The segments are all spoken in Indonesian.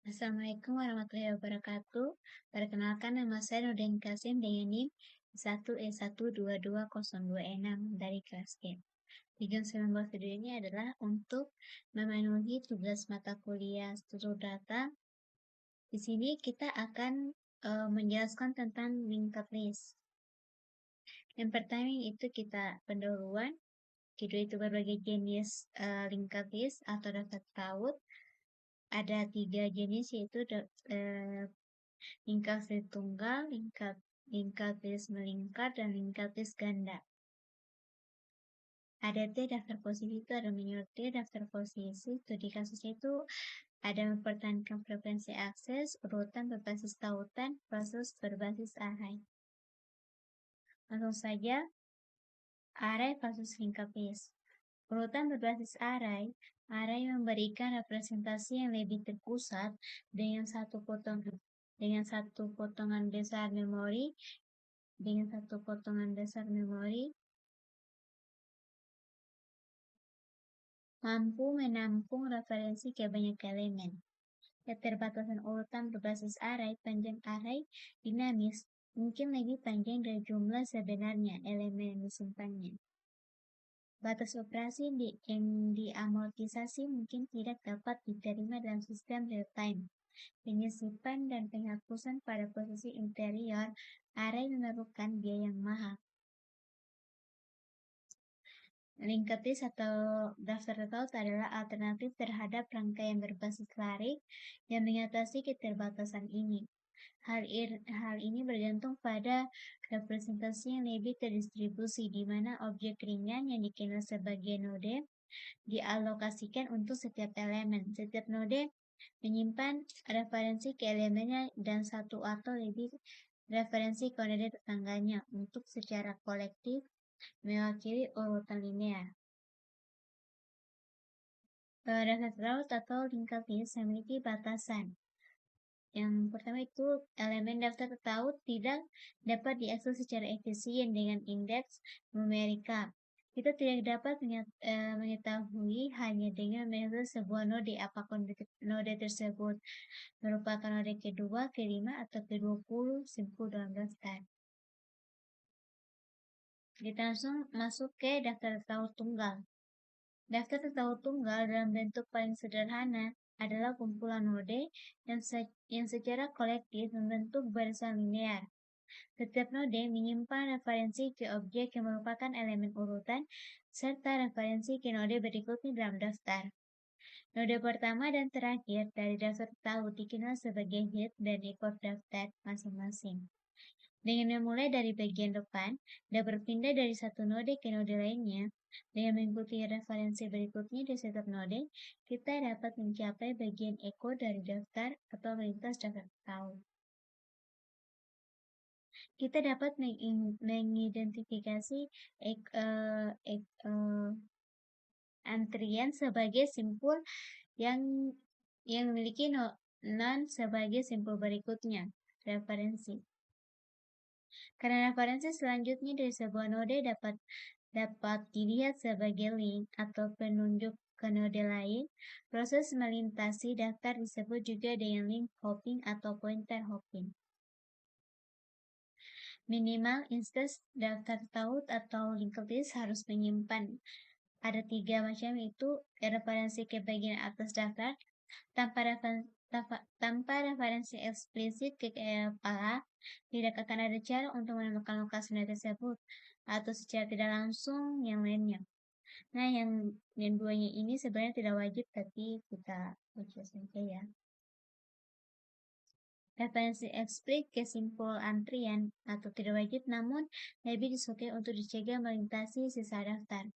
Assalamualaikum warahmatullahi wabarakatuh. Perkenalkan nama saya Nurdin Kasim dengan NIM 1E1220226 dari kelas G. Tujuan 19 video ini adalah untuk memenuhi tugas mata kuliah struktur data. Di sini kita akan menjelaskan tentang linked list. Yang pertama itu kita pendahuluan, kedua itu berbagai jenis linked list atau daftar taut. Ada 3 jenis yaitu linked list tunggal, linked list melingkar, dan linked list ganda. ADT daftar posisi itu ada menyortir daftar posisi. Studi kasusnya itu ada mempertahankan frekuensi akses, urutan berbasis tautan, proses berbasis array. Langsung saja, array versus linked list. Urutan berbasis array memberikan representasi yang lebih terpusat dengan satu potongan besar memori mampu menampung referensi ke banyak elemen. Keterbatasan urutan berbasis array, panjang array dinamis mungkin lebih panjang dari jumlah sebenarnya elemen yang disimpannya. Batas operasi yang diamortisasi mungkin tidak dapat diterima dalam sistem real-time. Penyisipan dan penghapusan pada posisi interior array memerlukan biaya yang mahal. Linked list atau daftar taut adalah alternatif terhadap rangkaian berbasis larik yang mengatasi keterbatasan ini. Hal ini bergantung pada representasi yang lebih terdistribusi, di mana objek ringan yang dikenal sebagai node dialokasikan untuk setiap elemen. Setiap node menyimpan referensi ke elemennya dan satu atau lebih referensi ke node tetangganya untuk secara kolektif mewakili urutan linear. Daftar taut atau linked list memiliki batasan. Yang pertama itu elemen daftar taut tidak dapat diakses secara efisien dengan indeks numerika. Kita tidak dapat mengetahui hanya dengan menentukan sebuah node apakah node tersebut merupakan node kedua, kelima, atau ke-20 simpul dalam daftar. Kita langsung masuk ke daftar taut tunggal. Daftar taut tunggal dalam bentuk paling sederhana adalah kumpulan node yang secara kolektif membentuk barisan linear. Setiap node menyimpan referensi ke objek yang merupakan elemen urutan serta referensi ke node berikutnya dalam daftar. Node pertama dan terakhir dari daftar taut dikenal sebagai head dan ekor daftar masing-masing. Dengan memulai dari bagian depan dan berpindah dari satu node ke node lainnya, dengan mengikuti referensi berikutnya di setiap node, kita dapat mencapai bagian ekor dari daftar atau lintas daftar taut. Kita dapat mengidentifikasi antrian sebagai simpul yang memiliki non sebagai simpul berikutnya, referensi. Karena referensi selanjutnya dari sebuah node dapat dilihat sebagai link atau penunjuk ke node lain, proses melintasi daftar disebut juga dengan link hopping atau pointer hopping. Minimal instance daftar taut atau linked list harus menyimpan ada 3 macam, yaitu referensi ke bagian atas daftar tanpa referensi eksplisit ke kepala. Tidak akan ada cara untuk menemukan lokasi node tersebut atau secara tidak langsung yang lainnya. Nah, yang duanya ini sebenarnya tidak wajib, tapi kita baca saja ya. Referensi eksplit ke simpul antrian atau tidak wajib, namun lebih disukai untuk dicegah melintasi sisa daftar.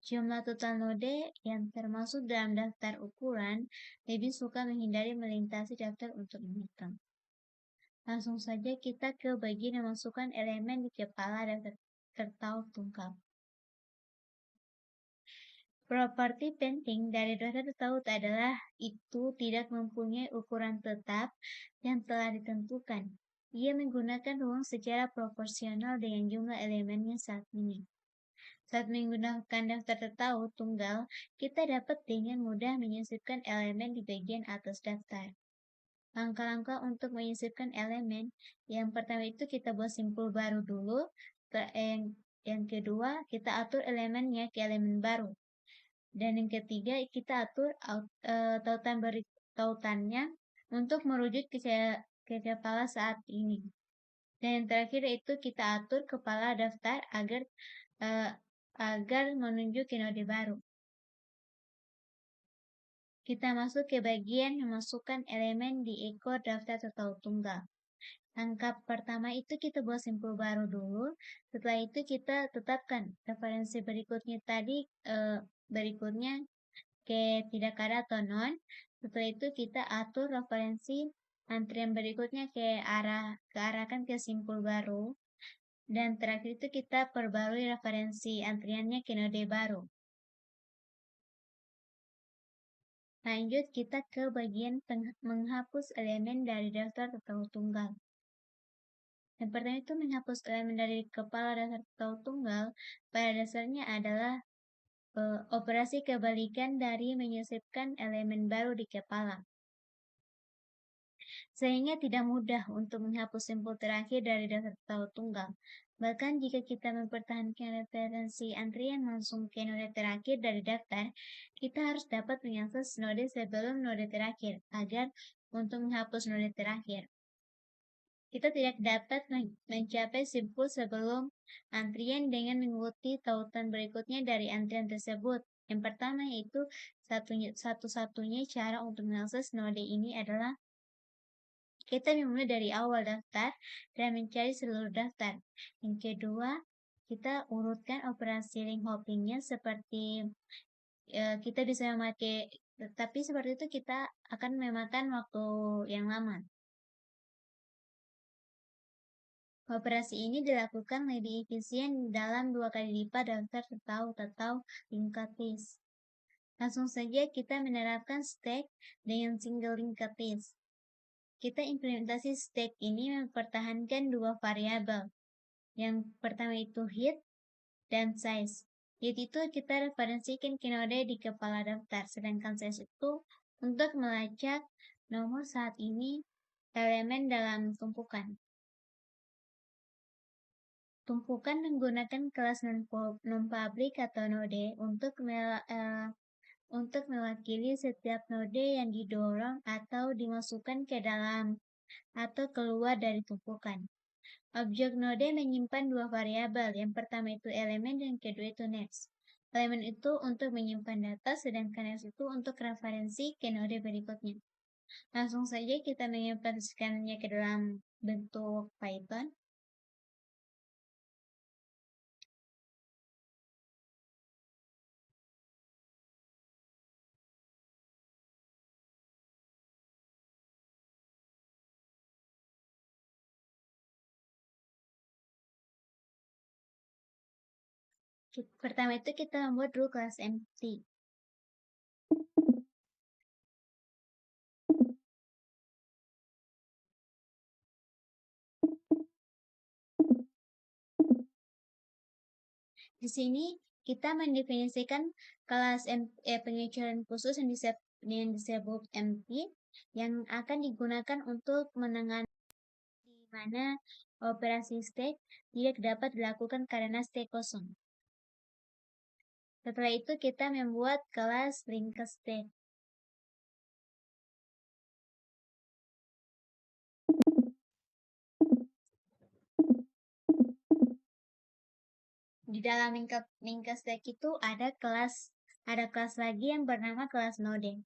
Jumlah total node yang termasuk dalam daftar ukuran lebih suka menghindari melintasi daftar untuk menghitung. Langsung saja kita ke bagian memasukkan elemen di kepala daftar taut tunggal. Properti penting dari daftar taut adalah itu tidak mempunyai ukuran tetap yang telah ditentukan. Ia menggunakan ruang secara proporsional dengan jumlah elemennya saat ini. Saat menggunakan daftar taut tunggal, kita dapat dengan mudah menyisipkan elemen di bagian atas daftar. Langkah-langkah untuk menyisipkan elemen. Yang pertama itu kita buat simpul baru dulu. Yang kedua, kita atur elemennya ke elemen baru. Dan yang ketiga, kita atur tautannya untuk merujuk ke kepala saat ini. Dan yang terakhir itu kita atur kepala daftar agar menunjuk ke node baru. Kita masuk ke bagian memasukkan elemen di ekor daftar tertaut tunggal. Langkah pertama itu kita buat simpul baru dulu. Setelah itu kita tetapkan referensi berikutnya ke tidak ada atau non. Setelah itu kita atur referensi antrian berikutnya kearahkan ke simpul baru. Dan terakhir itu kita perbarui referensi antriannya ke node baru. Lanjut kita ke bagian menghapus elemen dari daftar tertaut tunggal. Yang pertama itu menghapus elemen dari kepala daftar tertaut tunggal pada dasarnya adalah operasi kebalikan dari menyisipkan elemen baru di kepala. Sehingga tidak mudah untuk menghapus simpul terakhir dari daftar tertaut tunggal. Bahkan jika kita mempertahankan referensi antrian langsung ke node terakhir dari daftar, kita harus dapat mengakses node sebelum node terakhir agar untuk menghapus node terakhir. Kita tidak dapat mencapai simpul sebelum antrian dengan mengikuti tautan berikutnya dari antrian tersebut. Yang pertama yaitu satu-satunya cara untuk mengakses node ini adalah kita memulai dari awal daftar dan mencari seluruh daftar. Yang kedua, kita urutkan operasi link hoppingnya seperti kita bisa memakai, tapi seperti itu kita akan memakan waktu yang lama. Operasi ini dilakukan lebih efisien dalam 2 kali lipat daftar atau linked list. Langsung saja kita menerapkan stack dengan single linked list. Kita implementasi stack ini mempertahankan 2 variabel. Yang pertama itu hit dan size. Hit itu kita referensikan ke node di kepala daftar, sedangkan size itu untuk melacak nomor saat ini elemen dalam tumpukan. Tumpukan menggunakan kelas non-public atau node untuk mewakili setiap node yang didorong atau dimasukkan ke dalam atau keluar dari tumpukan. Objek node menyimpan 2 variabel. Yang pertama itu elemen dan yang kedua itu next. Elemen itu untuk menyimpan data, sedangkan next itu untuk referensi ke node berikutnya. Langsung saja kita mengimplementasikannya ke dalam bentuk Python. Pertama itu kita membuat dulu kelas empty. Di sini kita mendefinisikan kelas pengecualian khusus yang disebut empty yang akan digunakan untuk menangani di mana operasi stack tidak dapat dilakukan karena stack kosong. Setelah itu kita membuat kelas linked stack. Di dalam linked stack itu ada kelas lagi yang bernama kelas node.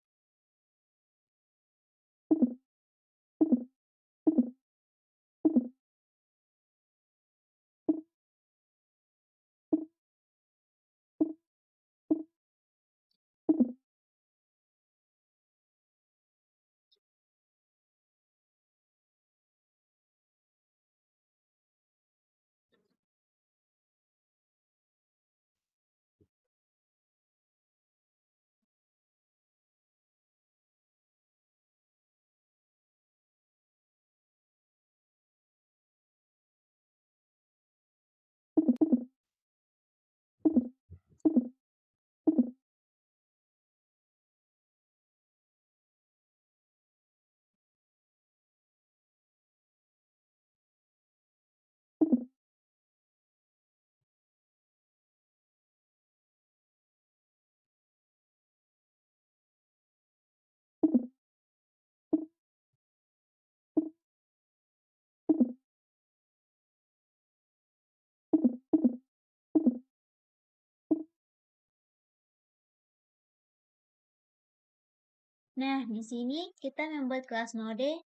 Nah, di sini kita membuat kelas node.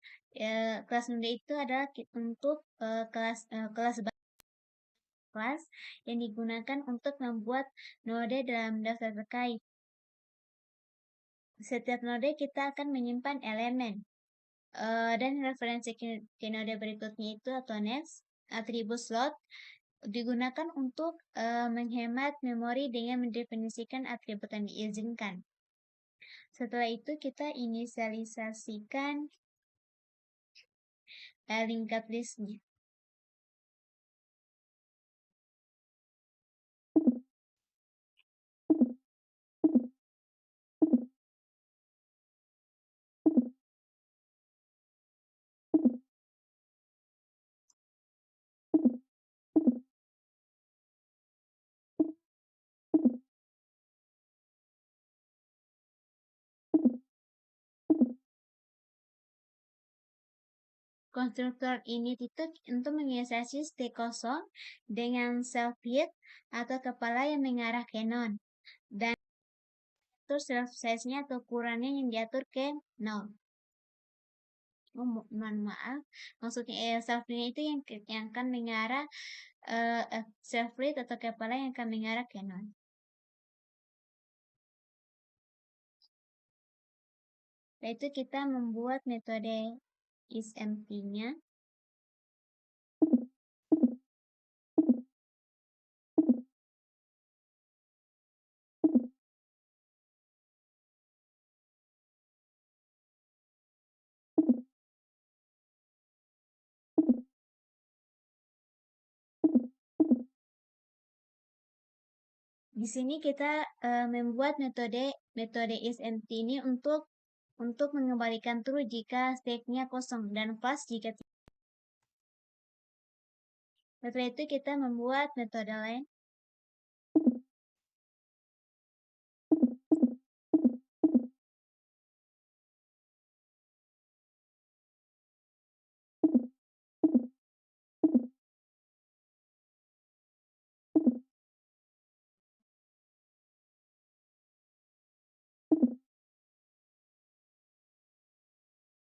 Kelas node itu adalah untuk kelas kelas yang digunakan untuk membuat node dalam daftar terkait. Setiap node kita akan menyimpan elemen. Dan referensi ke node berikutnya itu atau next, atribut slot digunakan untuk menghemat memori dengan mendefinisikan atribut yang diizinkan. Setelah itu kita inisialisasikan linked list-nya. Konstruktor init itu untuk menginisiasi state kosong dengan self head atau kepala yang mengarah ke non. Dan atur self size-nya atau ukurannya yang diatur ke 0. Mohon maaf, maksudnya self read itu yang akan mengarah self read atau kepala yang akan mengarah ke 0. Setelah itu kita membuat metode isEmpty-nya. Di sini kita membuat metode isEmpty ini untuk mengembalikan true jika state-nya kosong dan false jika tidak. Setelah itu kita membuat metode lain.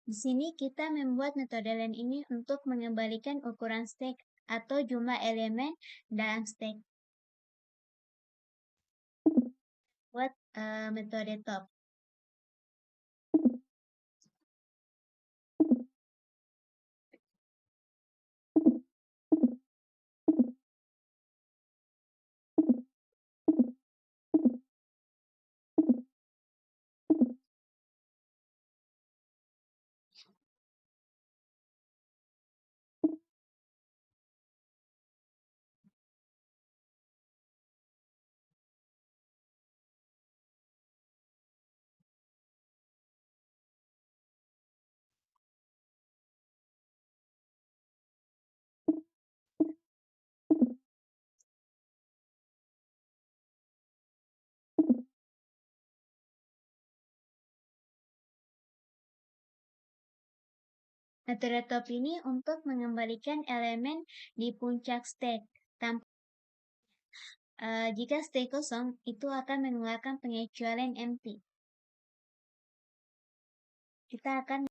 Di sini kita membuat metode lain ini untuk mengembalikan ukuran stack atau jumlah elemen dalam stack. Buat metode top. Metode top ini untuk mengembalikan elemen di puncak stack. Jika stack kosong, itu akan mengeluarkan pengecualian empty. Kita akan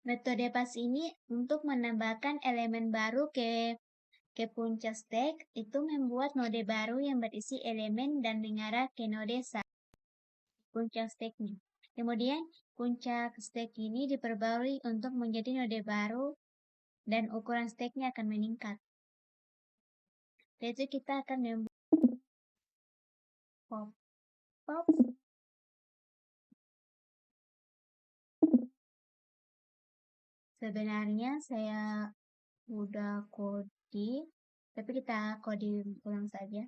metode pas ini untuk menambahkan elemen baru ke ke puncak stek itu membuat node baru yang berisi elemen dan mengarah ke node puncak steknya. Kemudian puncak stek ini diperbarui untuk menjadi node baru dan ukuran steknya akan meningkat. Yaitu kita akan membuat pop. Sebenarnya saya udah coding, tapi kita coding ulang saja.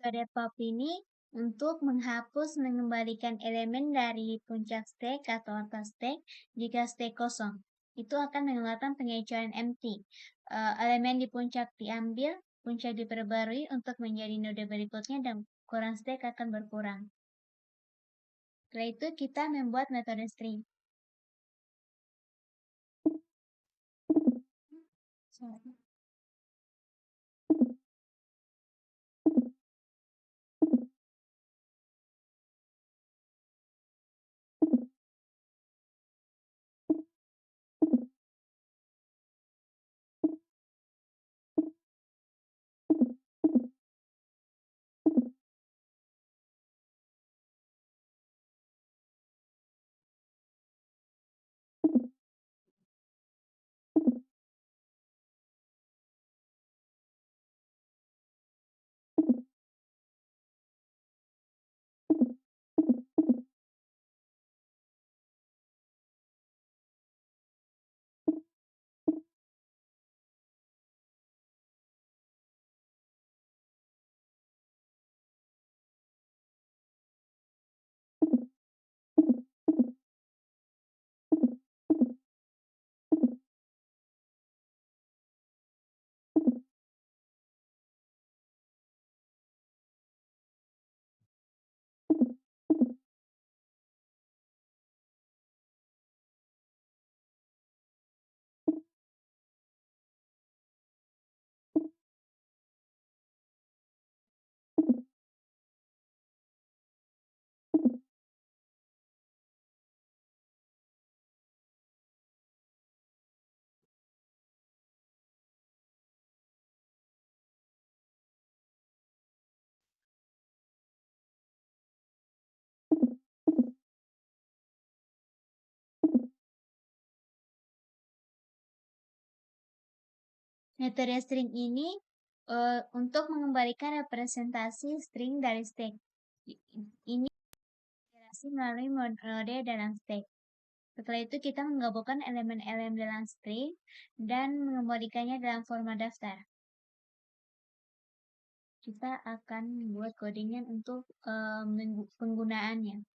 Metode pop ini untuk menghapus mengembalikan elemen dari puncak stek atau atas stek jika stek kosong. Itu akan mengeluarkan pengecohan empty. Elemen di puncak diambil, puncak diperbarui untuk menjadi node berikutnya dan ukuran stek akan berkurang. Setelah itu kita membuat metode string. Metode string ini untuk mengembalikan representasi string dari stek. Ini operasi melalui node dalam stek. Setelah itu kita menggabungkan elemen-elemen dalam string dan mengembalikannya dalam format daftar. Kita akan membuat codingnya untuk penggunaannya.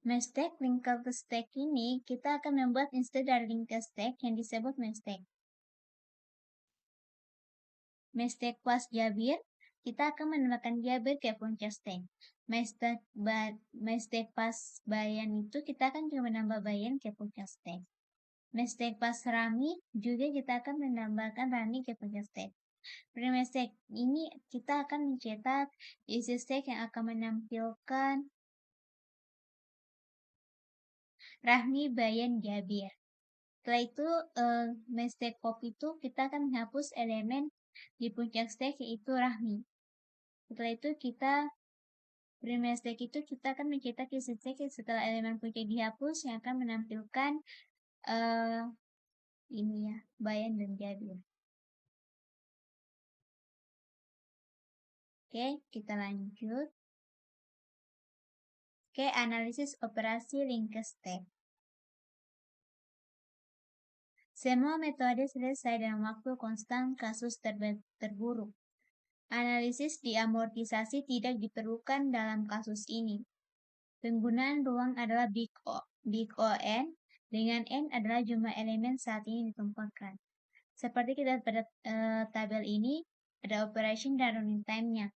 Mestek linked stack ini kita akan membuat instance dari linked stack yang disebut mestek. Mestek pas Jabir, kita akan menambahkan Jabir ke puncak stack. Mestek pas Bayan itu kita akan juga menambah Bayan ke puncak stack. Mestek pas Rami juga kita akan menambahkan Rami ke puncak stack. Pada mestek ini kita akan mencetak isi stack yang akan menampilkan Rahmi, Bayan, Jabir. Setelah itu, mestek pop itu kita akan menghapus elemen di puncak stack yaitu Rahmi. Setelah itu kita mestek itu kita akan mencetak isi stack setelah elemen puncak dihapus yang akan menampilkan ini ya, Bayan dan Jabir. Oke, kita lanjut ke analisis operasi linked stack. Semua metode selesai dalam waktu konstan kasus terburuk. Analisis diamortisasi tidak diperlukan dalam kasus ini. Penggunaan ruang adalah big O n, dengan n adalah jumlah elemen saat ini ditempatkan. Seperti kita pada tabel ini, ada operation dan running time-nya.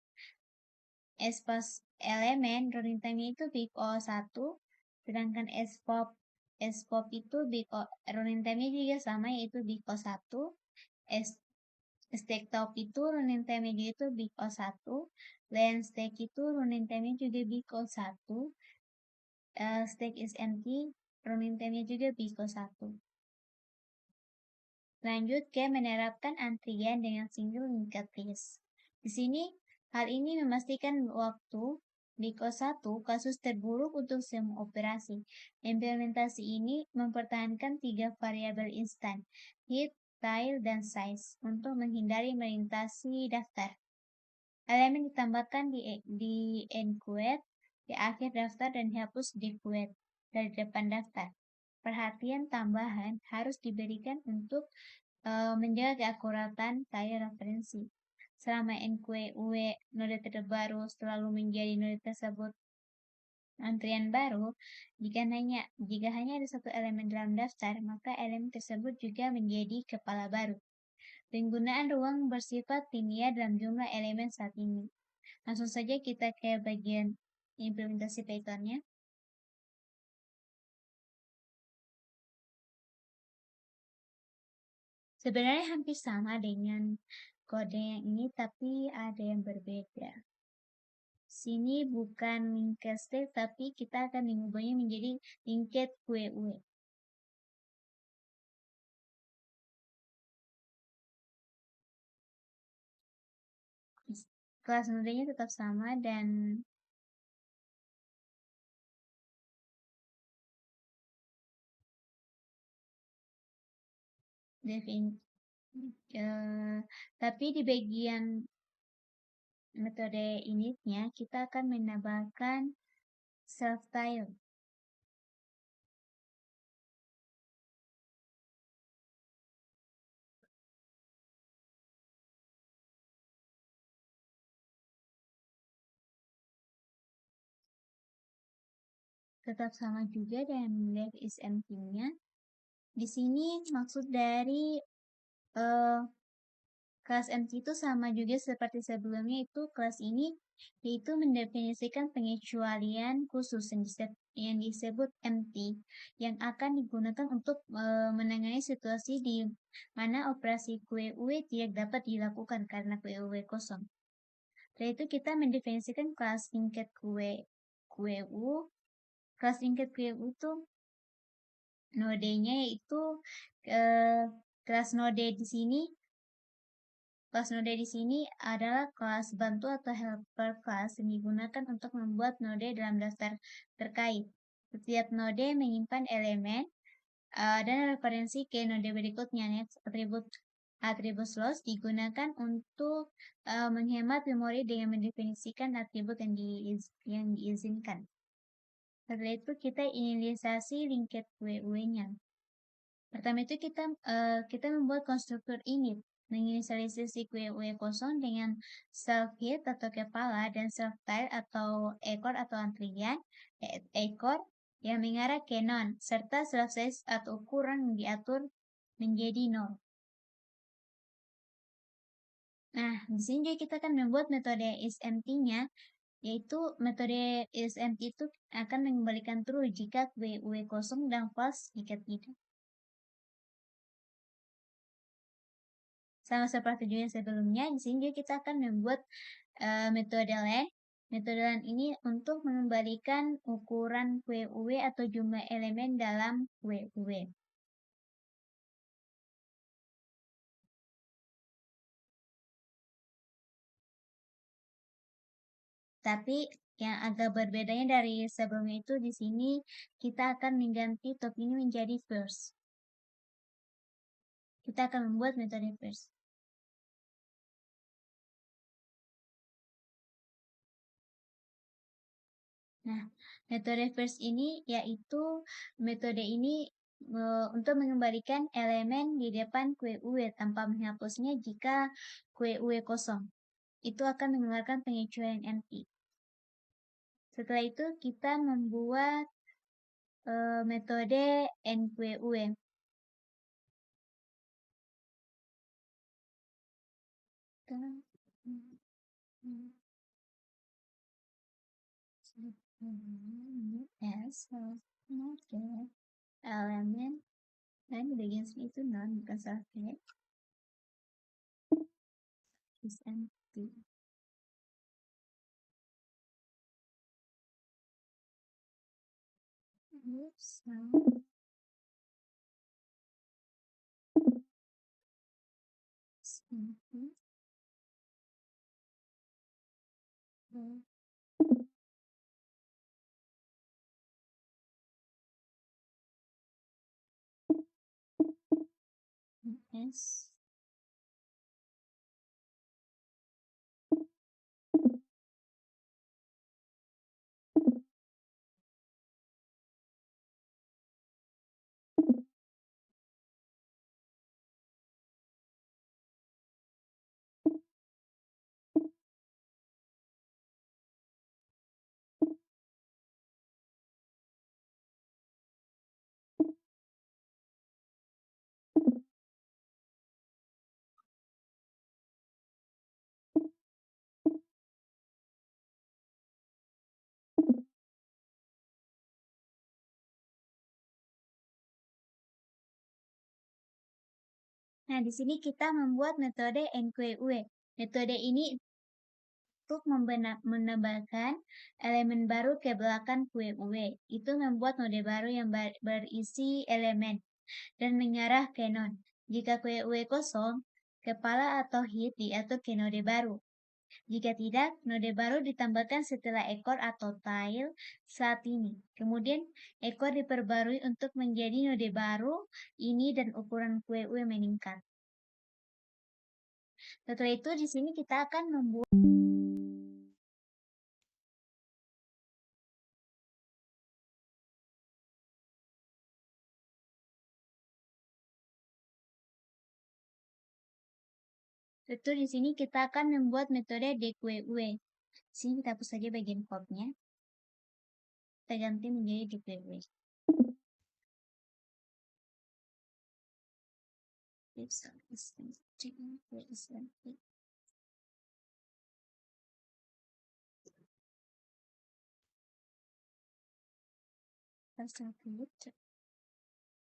Espace elemen running time-nya itu big O1, sedangkan spop itu running time-nya juga sama yaitu big O1. Stack top itu running time-nya juga itu big O1. Len stack itu running time-nya juga big O1. Stack is empty, running time-nya juga big O1. Lanjut ke menerapkan antrian dengan single linked list. Di sini, hal ini memastikan waktu big O1 kasus terburuk untuk semua operasi. Implementasi ini mempertahankan 3 variabel instan, hit, tile, dan size, untuk menghindari melintasi daftar. Elemen ditambahkan di enquete, di akhir daftar, dan dihapus di queue dari depan daftar. Perhatian tambahan harus diberikan untuk menjaga keakuratan tile referensi. Selama NQUE node terbaru selalu menjadi node tersebut antrian baru, jika hanya ada satu elemen dalam daftar, maka elemen tersebut juga menjadi kepala baru. Penggunaan ruang bersifat linear dalam jumlah elemen saat ini. Langsung saja kita ke bagian implementasi Python-nya. Sebenarnya hampir sama dengan kode yang ini, tapi ada yang berbeda. Sini bukan linked stack, tapi kita akan mengubahnya menjadi linked QUE. Kelas nodenya tetap sama dan tapi di bagian metode initnya kita akan menambahkan self tile. Tetap sama juga dan left is empty-nya. Di sini maksud dari kelas empty itu sama juga seperti sebelumnya, itu kelas ini yaitu mendefinisikan pengecualian khusus yang disebut empty yang akan digunakan untuk menangani situasi di mana operasi QUE tidak dapat dilakukan karena QUE kosong. Setelah itu kita mendefinisikan kelas linked QUE. Kelas linked QUE itu nodenya yaitu kelas node di sini. Kelas node di sini adalah kelas bantu atau helper class yang digunakan untuk membuat node dalam daftar terkait. Setiap node menyimpan elemen dan referensi ke node berikutnya. Next, atribut slots digunakan untuk menghemat memori dengan mendefinisikan atribut yang diizinkan. Setelah itu kita inisialisasi linked QUE-nya. Pertama itu kita membuat konstruktor init, menginisialisasi QUE kosong dengan self hit atau kepala dan self tile atau ekor atau antrian, ekor yang mengarah ke non, serta self-size atau ukuran yang diatur menjadi 0. Nah, di sini juga kita akan membuat metode isempty-nya, yaitu metode isempty itu akan mengembalikan true jika QUE kosong dan false jika tidak. Sama seperti juga sebelumnya, di sini juga kita akan membuat metode len. Metode len ini untuk mengembalikan ukuran QUE atau jumlah elemen dalam QUE. Tapi yang agak berbedanya dari sebelumnya itu di sini kita akan mengganti top ini menjadi first. Kita akan membuat metode first. Nah, metode first ini yaitu metode ini untuk mengembalikan elemen di depan QUE tanpa menghapusnya jika QUE kosong. Itu akan mengeluarkan pengecualian empty. Setelah itu kita membuat metode NQUE. Elemen dan bagian sini itu non, bukan subjek. Is empty. Oops. Yes. Nah, di sini kita membuat metode NQUE. Metode ini untuk menambahkan elemen baru ke belakang QUE. Itu membuat node baru yang berisi elemen dan mengarah ke non. Jika QUE kosong, kepala atau head diatur ke node baru. Jika tidak, node baru ditambahkan setelah ekor atau tail saat ini. Kemudian, ekor diperbarui untuk menjadi node baru ini dan ukuran QUE meningkat. Setelah itu, di sini kita akan membuat Tentu di sini kita akan membuat metode DQUE. Sini kita hapus saja bagian code-nya. Kita ganti menjadi DQUE.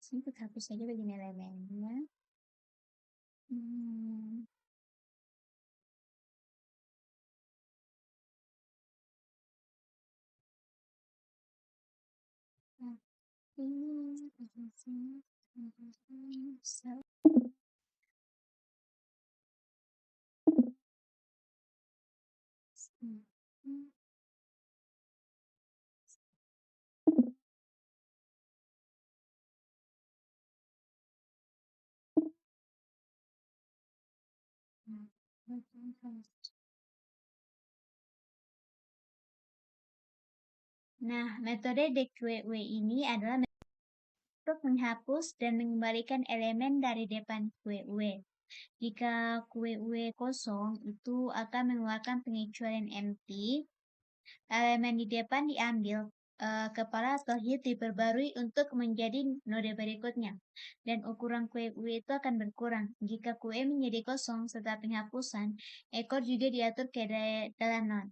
Sini kita hapus saja bagian elemennya. Nah, metode DQUE ini adalah untuk menghapus dan mengembalikan elemen dari depan QUE. Jika QUE kosong, itu akan mengeluarkan pengecualian empty. Elemen di depan diambil kepala atau head diperbarui untuk menjadi node berikutnya, dan ukuran QE itu akan berkurang. Jika QE menjadi kosong setelah penghapusan, ekor juga diatur ke dalam node.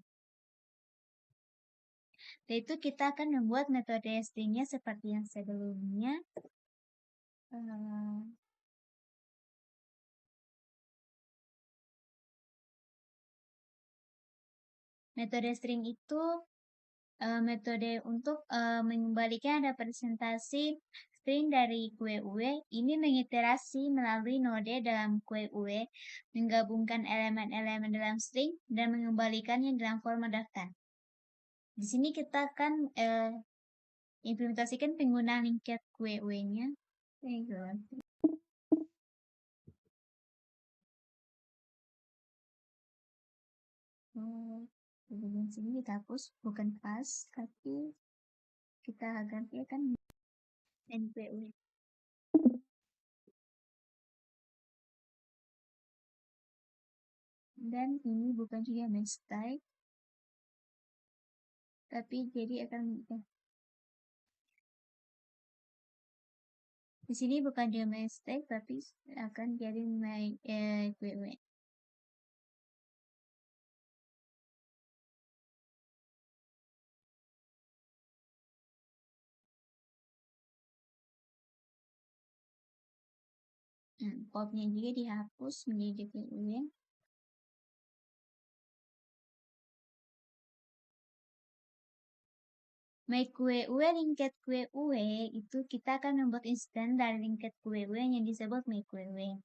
Yaitu kita akan membuat metode stringnya seperti yang sebelumnya. Metode string itu metode untuk mengembalikan representasi string dari QUE. Ini mengiterasi melalui node dalam QUE, menggabungkan elemen-elemen dalam string, dan mengembalikannya dalam format daftar. Di sini kita akan implementasikan penggunaan linked QUE-nya. Di sini kita hapus, bukan pas, tapi kita ganti kan NQUE. Dan ini bukan juga match type, tapi jadi akan di sini bukan dia match type, tapi akan jadi QUE. Popnya juga dihapus menjadi QUE. MyQUE, linked QUE itu kita akan membuat instan dari linked QUE yang disebut MyQUE.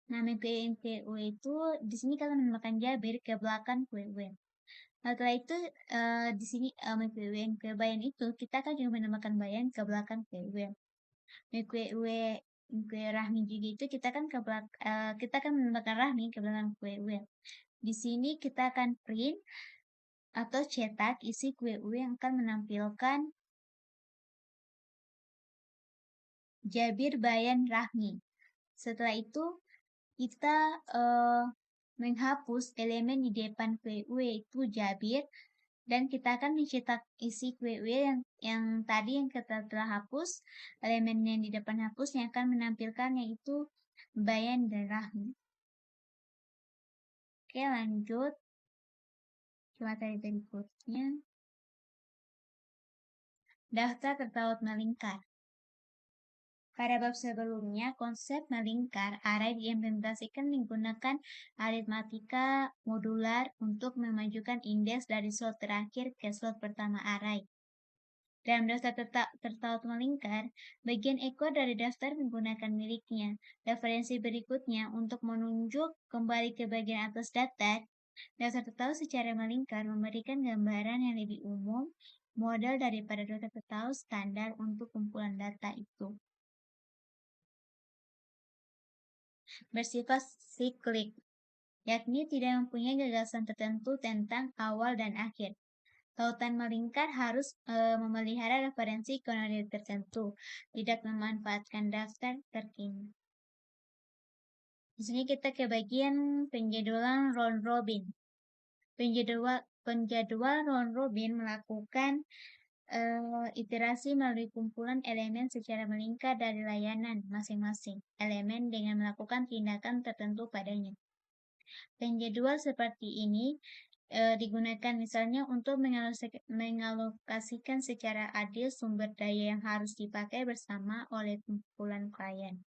Nah, MyQUE itu di sini kita menambahkan Jabir ke belakang QUE. Setelah itu di sini MyQUE bayan itu kita akan juga menambahkan bayan ke belakang QUE. MyQUE Rahmi juga itu kita akan kita akan menambahkan Rahmi ke belakang QUE. Di sini kita akan print atau cetak isi QUE yang akan menampilkan Jabir bayan Rahmi. Setelah itu kita menghapus elemen di depan QUE itu Jabir, dan kita akan mencetak isi QUE yang tadi yang kita telah hapus, elemen yang di depan hapus yang akan menampilkan yaitu bayan dan Rahmi. Oke, lanjut ke materi berikutnya. Daftar tertaut melingkar. Pada bab sebelumnya, konsep melingkar array diimplementasikan menggunakan aritmatika modular untuk memajukan indeks dari slot terakhir ke slot pertama array. Dalam daftar tertaut melingkar, bagian ekor dari daftar menggunakan miliknya. Referensi berikutnya untuk menunjuk kembali ke bagian atas daftar. Daftar tertaut secara melingkar memberikan gambaran yang lebih umum, model daripada daftar tertaut standar untuk kumpulan data itu. Bersifat siklik, yakni tidak mempunyai gagasan tertentu tentang awal dan akhir. Tautan melingkar harus memelihara referensi kronologi tertentu, tidak memanfaatkan daftar terkini. Di sini kita ke bagian penjadwalan round robin. Penjadwal round robin melakukan iterasi melalui kumpulan elemen secara melingkar dari layanan masing-masing elemen dengan melakukan tindakan tertentu padanya. Penjadwal seperti ini digunakan misalnya untuk mengalokasikan secara adil sumber daya yang harus dipakai bersama oleh kumpulan klien.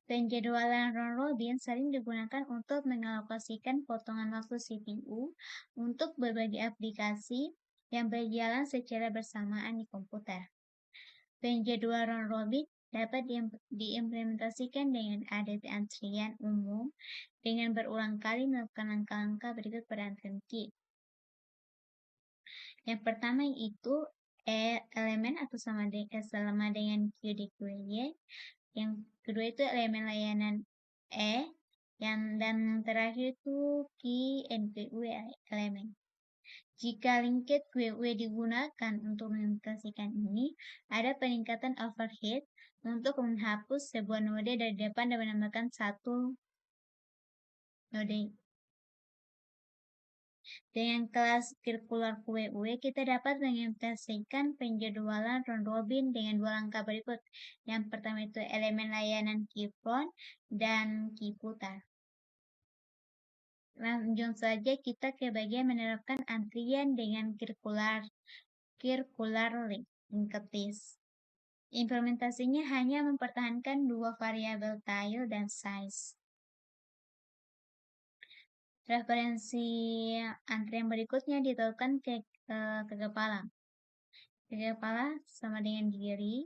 Penjadwalan round robin sering digunakan untuk mengalokasikan potongan waktu CPU untuk berbagai aplikasi yang berjalan secara bersamaan di komputer. Penjadwalan round robin dapat diimplementasikan dengan ADT antrian umum dengan berulang kali melakukan langkah-langkah berikut pada antrian key. Yang pertama itu elemen atau sama dengan Q di QY. Yang kedua itu elemen layanan dan terakhir itu key NQW elemen. Jika linked QW digunakan untuk mengimplementasikan ini, ada peningkatan overhead untuk menghapus sebuah node dari depan dan menambahkan satu node. Dengan kelas sirkular QWE, kita dapat mengimplementasikan penjadwalan round robin dengan dua langkah berikut. Yang pertama itu elemen layanan key front dan key putar. Langsung saja kita ke bagian menerapkan antrian dengan circular linked list. Implementasinya hanya mempertahankan dua variabel tile dan size. Referensi antrian berikutnya ditaruhkan ke kepala. Kepala sama dengan diri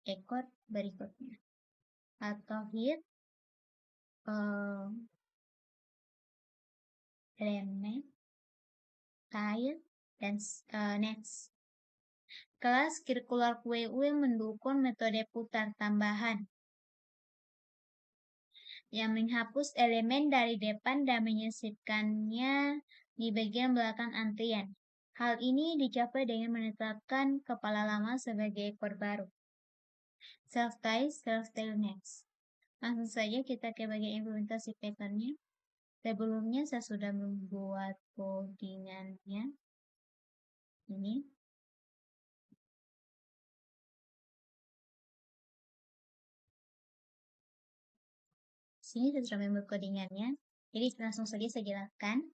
ekor berikutnya. Atau hit element tile dan next. Kelas circular QWE mendukung metode putar tambahan yang menghapus elemen dari depan dan menyisipkannya di bagian belakang antrian. Hal ini dicapai dengan menetapkan kepala lama sebagai ekor baru. Self-tail next. Langsung saja kita ke bagian implementasi patternnya. Sebelumnya saya sudah membuat codingannya. Ini. Sini saya sudah membuat codingannya. Jadi langsung saja saya jelaskan.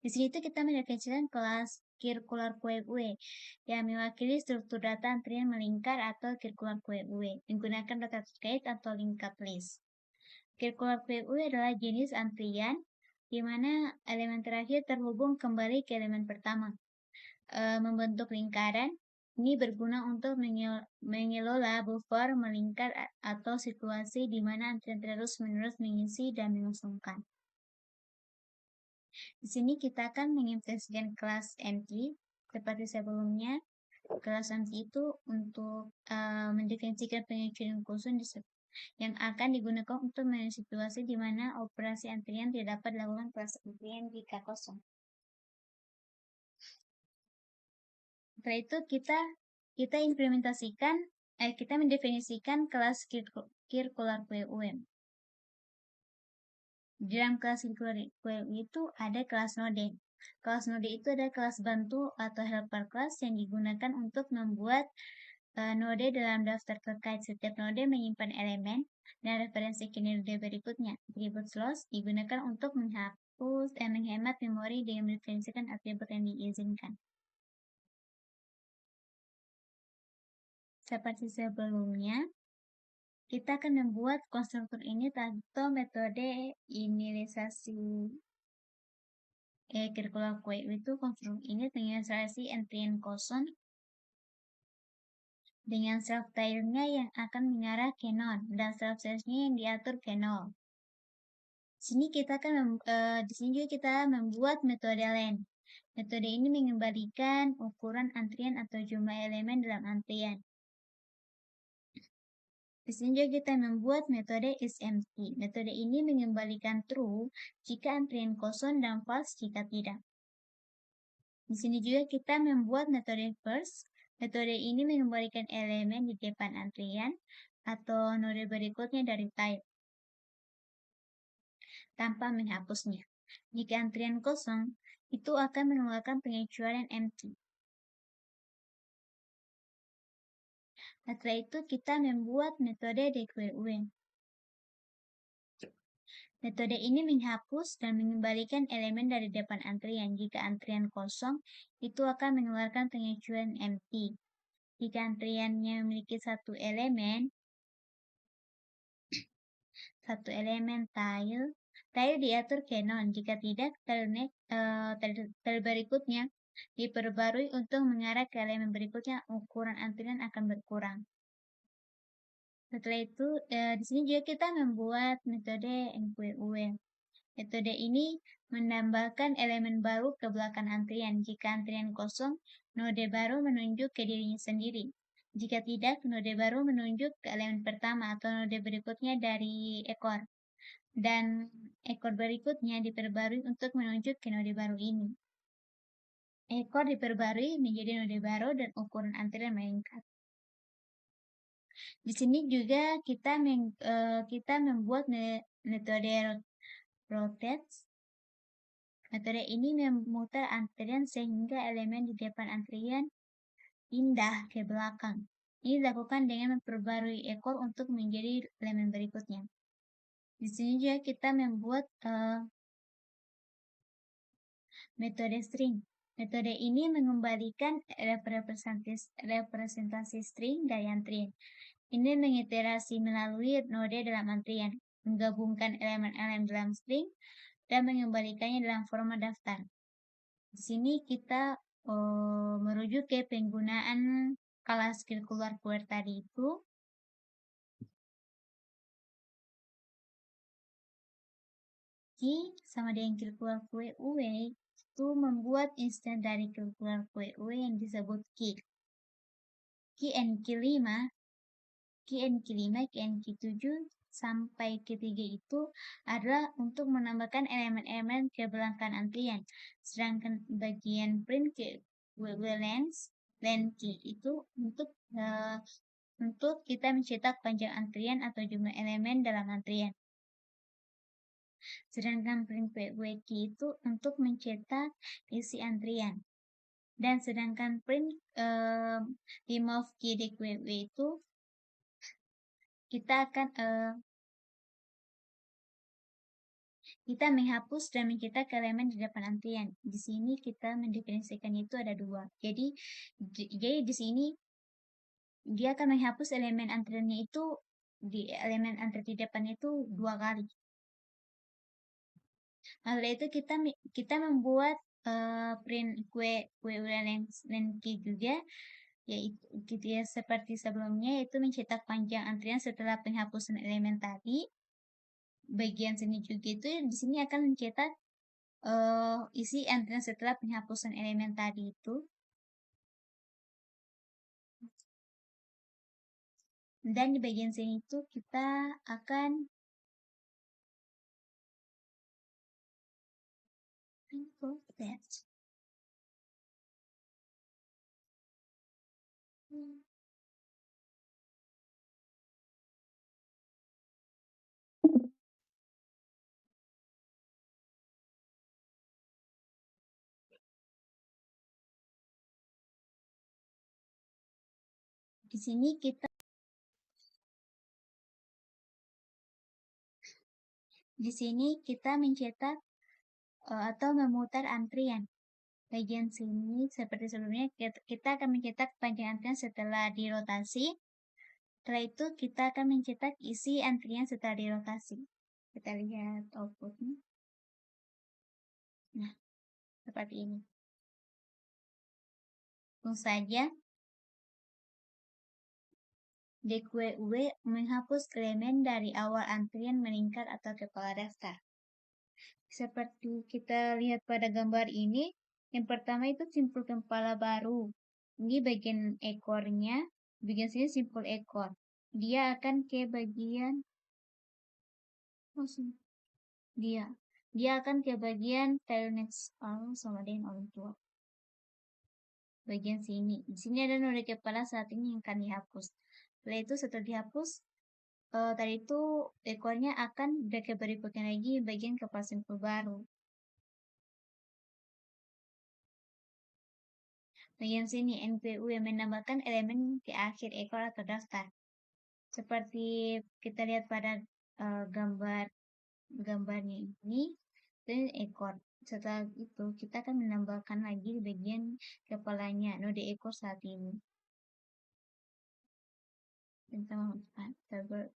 Di sini itu kita mendefinisikan kelas circular QWE yang mewakili struktur data antrian melingkar atau circular QWE menggunakan data terkait atau linked list. Circular QWE adalah jenis antrian di mana elemen terakhir terhubung kembali ke elemen pertama. Membentuk lingkaran ini berguna untuk mengelola buffer melingkar atau situasi di mana antrian terus-menerus mengisi dan mengosongkan. Di sini kita akan mengimplementasikan kelas empty seperti sebelumnya. Kelas empty itu untuk mendefinisikan pengecualian khusus yang akan digunakan untuk situasi di mana operasi antrian tidak dapat dilakukan kelas antrian jika kosong. Setelah itu kita implementasikan, kita mendefinisikan kelas circular QWE. Di dalam kelas circular QWE itu ada kelas node. Kelas node itu adalah kelas bantu atau helper class yang digunakan untuk membuat node dalam daftar terkait. Setiap node menyimpan elemen dan referensi ke node berikutnya. Atribut slots digunakan untuk menghapus dan menghemat memori dengan mendefinisikan atribut yang diizinkan. Seperti sebelumnya, kita akan membuat konstruktor ini atau metode inisialisasi circular QWE itu konstruktor ini menginisialisasi antrian kosong dengan self-tailnya yang akan mengarah ke node dan self-size-nya yang diatur ke 0. Di sini juga kita membuat metode len. Metode ini mengembalikan ukuran antrian atau jumlah elemen dalam antrian. Di sini juga kita membuat metode isEmpty. Metode ini mengembalikan true jika antrian kosong dan false jika tidak. Di sini juga kita membuat metode first. Metode ini mengembalikan elemen di depan antrian atau node berikutnya dari type tanpa menghapusnya. Jika antrian kosong, itu akan mengeluarkan pengecualian empty. Setelah itu kita membuat metode DQWE. Metode ini menghapus dan mengembalikan elemen dari depan antrian. Jika antrian kosong, itu akan mengeluarkan pengecualian empty. Jika antriannya memiliki satu elemen tile diatur ke non. Jika tidak, tile berikutnya diperbarui untuk mengarah ke elemen berikutnya, ukuran antrian akan berkurang. Setelah itu, di sini juga kita membuat metode MQUE. Metode ini menambahkan elemen baru ke belakang antrian. Jika antrian kosong, node baru menunjuk ke dirinya sendiri. Jika tidak, node baru menunjuk ke elemen pertama atau node berikutnya dari ekor. Dan ekor berikutnya diperbarui untuk menunjuk ke node baru ini. Ekor diperbarui menjadi node baru dan ukuran antrian meningkat. Di sini juga kita membuat metode rotate Metode ini memutar antrian sehingga elemen di depan antrian pindah ke belakang. Ini dilakukan dengan memperbarui ekor untuk menjadi elemen berikutnya. Di sini juga kita membuat metode string. Metode ini mengembalikan representasi string dari antrian. Ini mengiterasi melalui node dalam antrian, menggabungkan elemen-elemen dalam string, dan mengembalikannya dalam format daftar. Di sini kita merujuk ke penggunaan kelas skill keluar query tadi itu. Key sama dengan skill keluar query itu membuat instance dari skill keluar query yang disebut key. Key and key 5, key and key 5, key and key 7, sampai ketiga itu adalah untuk menambahkan elemen-elemen ke belakang antrian. Sedangkan bagian print ke len key itu untuk kita mencetak panjang antrian atau jumlah elemen dalam antrian. Sedangkan print key itu untuk mencetak isi antrian. Dan sedangkan print remove key di itu kita akan kita menghapus dan mencetak elemen di depan antrian. Di sini kita mendefinisikan itu ada dua. Jadi di sini dia akan menghapus elemen antriannya itu di elemen antrian di depan itu 2 kali. Lalu itu kita membuat print len key juga, yaitu gitu ya, seperti sebelumnya, yaitu mencetak panjang antrian setelah penghapusan elemen tadi. Bagian sini juga itu di sini akan mencetak isi antrian setelah penghapusan elemen tadi itu. Dan di bagian sini itu kita akan di sini kita mencetak atau memutar antrian. Bagian sini seperti sebelumnya kita akan mencetak panjang antrian setelah dirotasi. Setelah itu kita akan mencetak isi antrian setelah dirotasi. Kita lihat outputnya. Nah, seperti ini. Langsung saja DQW menghapus elemen dari awal antrian meningkat atau kepala daftar. Seperti kita lihat pada gambar ini, yang pertama itu simpul kepala baru. Ini bagian ekornya, bagian sini simpul ekor. Dia akan ke bagian dia akan ke bagian telnex sama dengan orang tua. Bagian sini. Di sini ada node kepala saat ini yang akan dihapus. Setelah itu setelah dihapus, tadi itu ekornya akan ke berikutnya lagi bagian kepala simpul baru. Bagian sini NPU yang menambahkan elemen ke akhir ekor atau daftar. Seperti kita lihat pada gambarnya ini, dan ekor. Setelah itu kita akan menambahkan lagi bagian kepalanya, node ekor saat ini. Tentang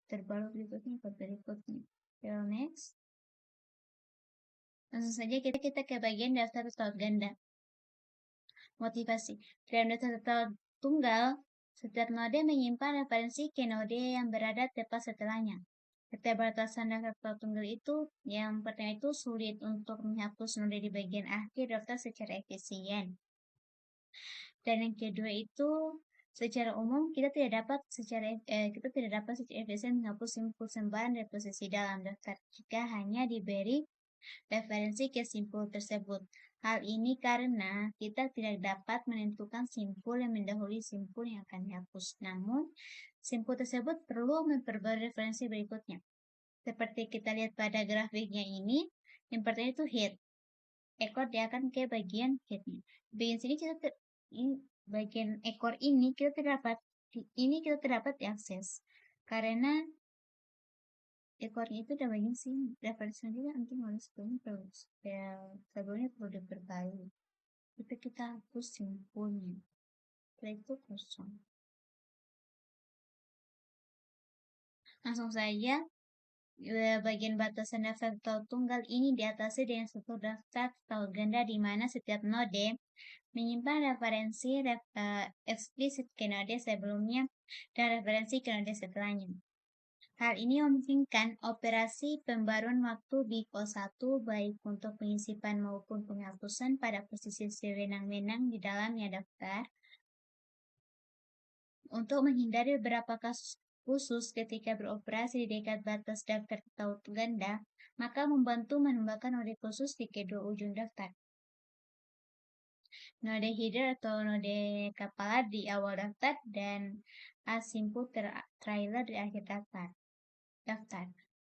terbaru berikutnya. Next. Langsung saja kita ke bagian daftar result ganda. Motivasi. Dalam daftar result tunggal, setiap node menyimpan referensi ke node yang berada tepat setelahnya. Keterbatasan daftar result tunggal itu, yang pertama itu sulit untuk menghapus node di bagian akhir daftar secara efisien. Dan yang kedua itu, secara umum kita tidak dapat secara efisien menghapus simpul sembarang dari posisi dalam daftar jika hanya diberi referensi ke simpul tersebut. Hal ini karena kita tidak dapat menentukan simpul yang mendahului simpul yang akan dihapus. Namun, simpul tersebut perlu memperbarui referensi berikutnya. Seperti kita lihat pada grafiknya ini, yang pertama itu hit. ekor dia akan ke bagian headnya. Bagian sini bagian ekor ini kita terdapat diakses karena ekornya itu udah bagian sini. Referensi juga nanti mau sebelumnya perlu diperbarui. Itu kita hapus simpulnya. Setelah itu kosong. Langsung saja bagian batasan daftar tahu tunggal ini diatasi dengan struktur daftar tahu ganda di mana setiap node menyimpan referensi eksplisit ke node sebelumnya dan referensi ke node setelahnya. Hal ini memungkinkan operasi pembaruan waktu di pos 1 baik untuk penyisipan maupun penghapusan pada posisi sewenang-wenang di dalamnya daftar. Untuk menghindari beberapa kasus khusus ketika beroperasi di dekat batas daftar tahu ganda, maka membantu menambahkan node khusus di kedua ujung daftar. Node header atau node kepala di awal daftar dan asimpu trailer di akhir daftar.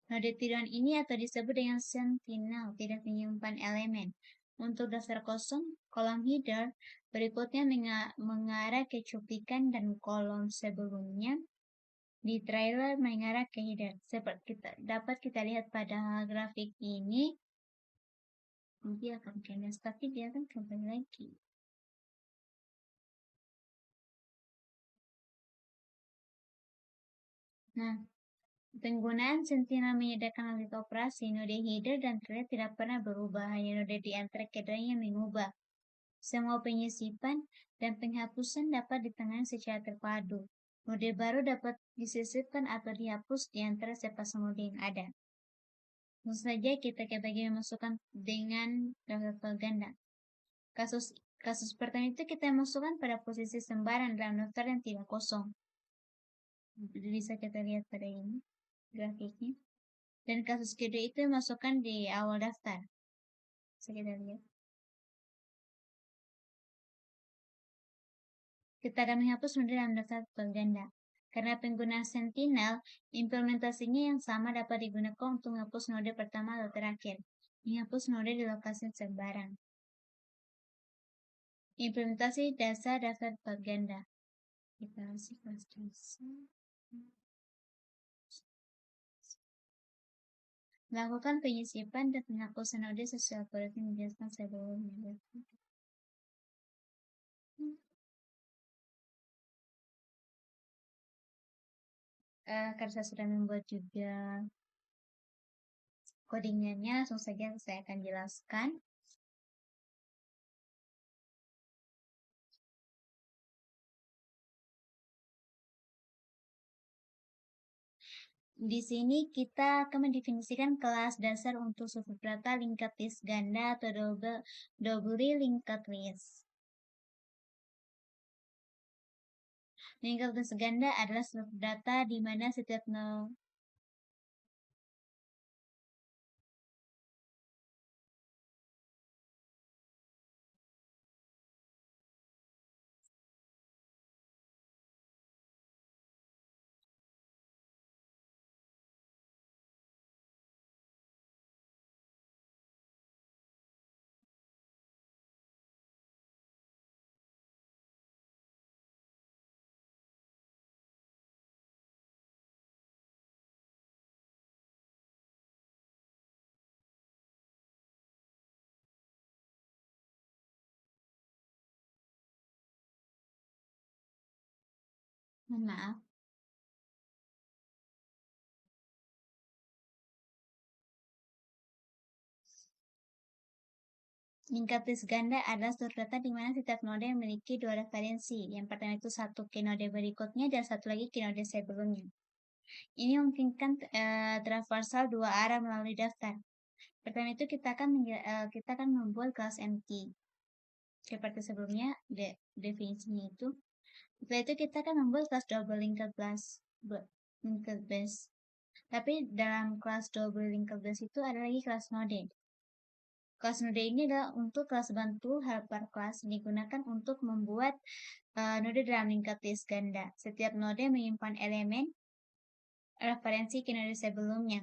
Node tiruan ini atau disebut dengan sentinel tidak menyimpan elemen. Untuk daftar kosong, kolom header berikutnya mengarah ke cuplikan dan kolom sebelumnya di trailer mengarah ke header. Seperti dapat kita lihat pada grafik ini, nanti akan canvas, tapi dia akan kembali lagi. Nah, penggunaan sentinel menyediakan logik operasi node header dan trailer tidak pernah berubah, hanya node di antara keduanya yang mengubah. Semua penyisipan dan penghapusan dapat ditangani secara terpadu. Node baru dapat disisipkan atau dihapus di antara sepasang node yang ada. Tentu saja kita bagian masukkan dengan daftar ganda. Kasus pertama itu kita masukkan pada posisi sembarang dalam daftar yang tidak kosong. Bisa kita lihat pada ini grafiknya. Dan kasus kedua itu masukkan di awal daftar. Bisa kita lihat. Kita akan menghapus node dalam daftar ganda. Karena penggunaan sentinel, implementasinya yang sama dapat digunakan untuk menghapus node pertama atau terakhir. Menghapus node di lokasi sembarang. Implementasi dasar daftar ganda. Kita kasih kelas dasar. Lakukan penyisipan dan penghapusan node sesuai algoritma yang dijelaskan sebelumnya. Karena saya sudah membuat juga codingannya, langsung saja saya akan jelaskan. Di sini kita akan mendefinisikan kelas dasar untuk suatu data linked list ganda atau doubly linked list. Linked list ganda adalah suatu data di mana setiap node maaf. Linked list ganda adalah suatu data di mana setiap node memiliki dua referensi. Yang pertama itu satu ke node berikutnya dan satu lagi ke node sebelumnya. Ini memungkinkan traversal dua arah melalui daftar. Pertama itu kita akan membuat kelas empty. Seperti sebelumnya definisinya itu. Setelah itu kita akan membuat kelas double linked base. Tapi dalam kelas double linked base itu ada lagi kelas node. Kelas node ini adalah untuk kelas bantu helper class digunakan untuk membuat node dalam linked list ganda. Setiap node menyimpan elemen referensi ke node sebelumnya.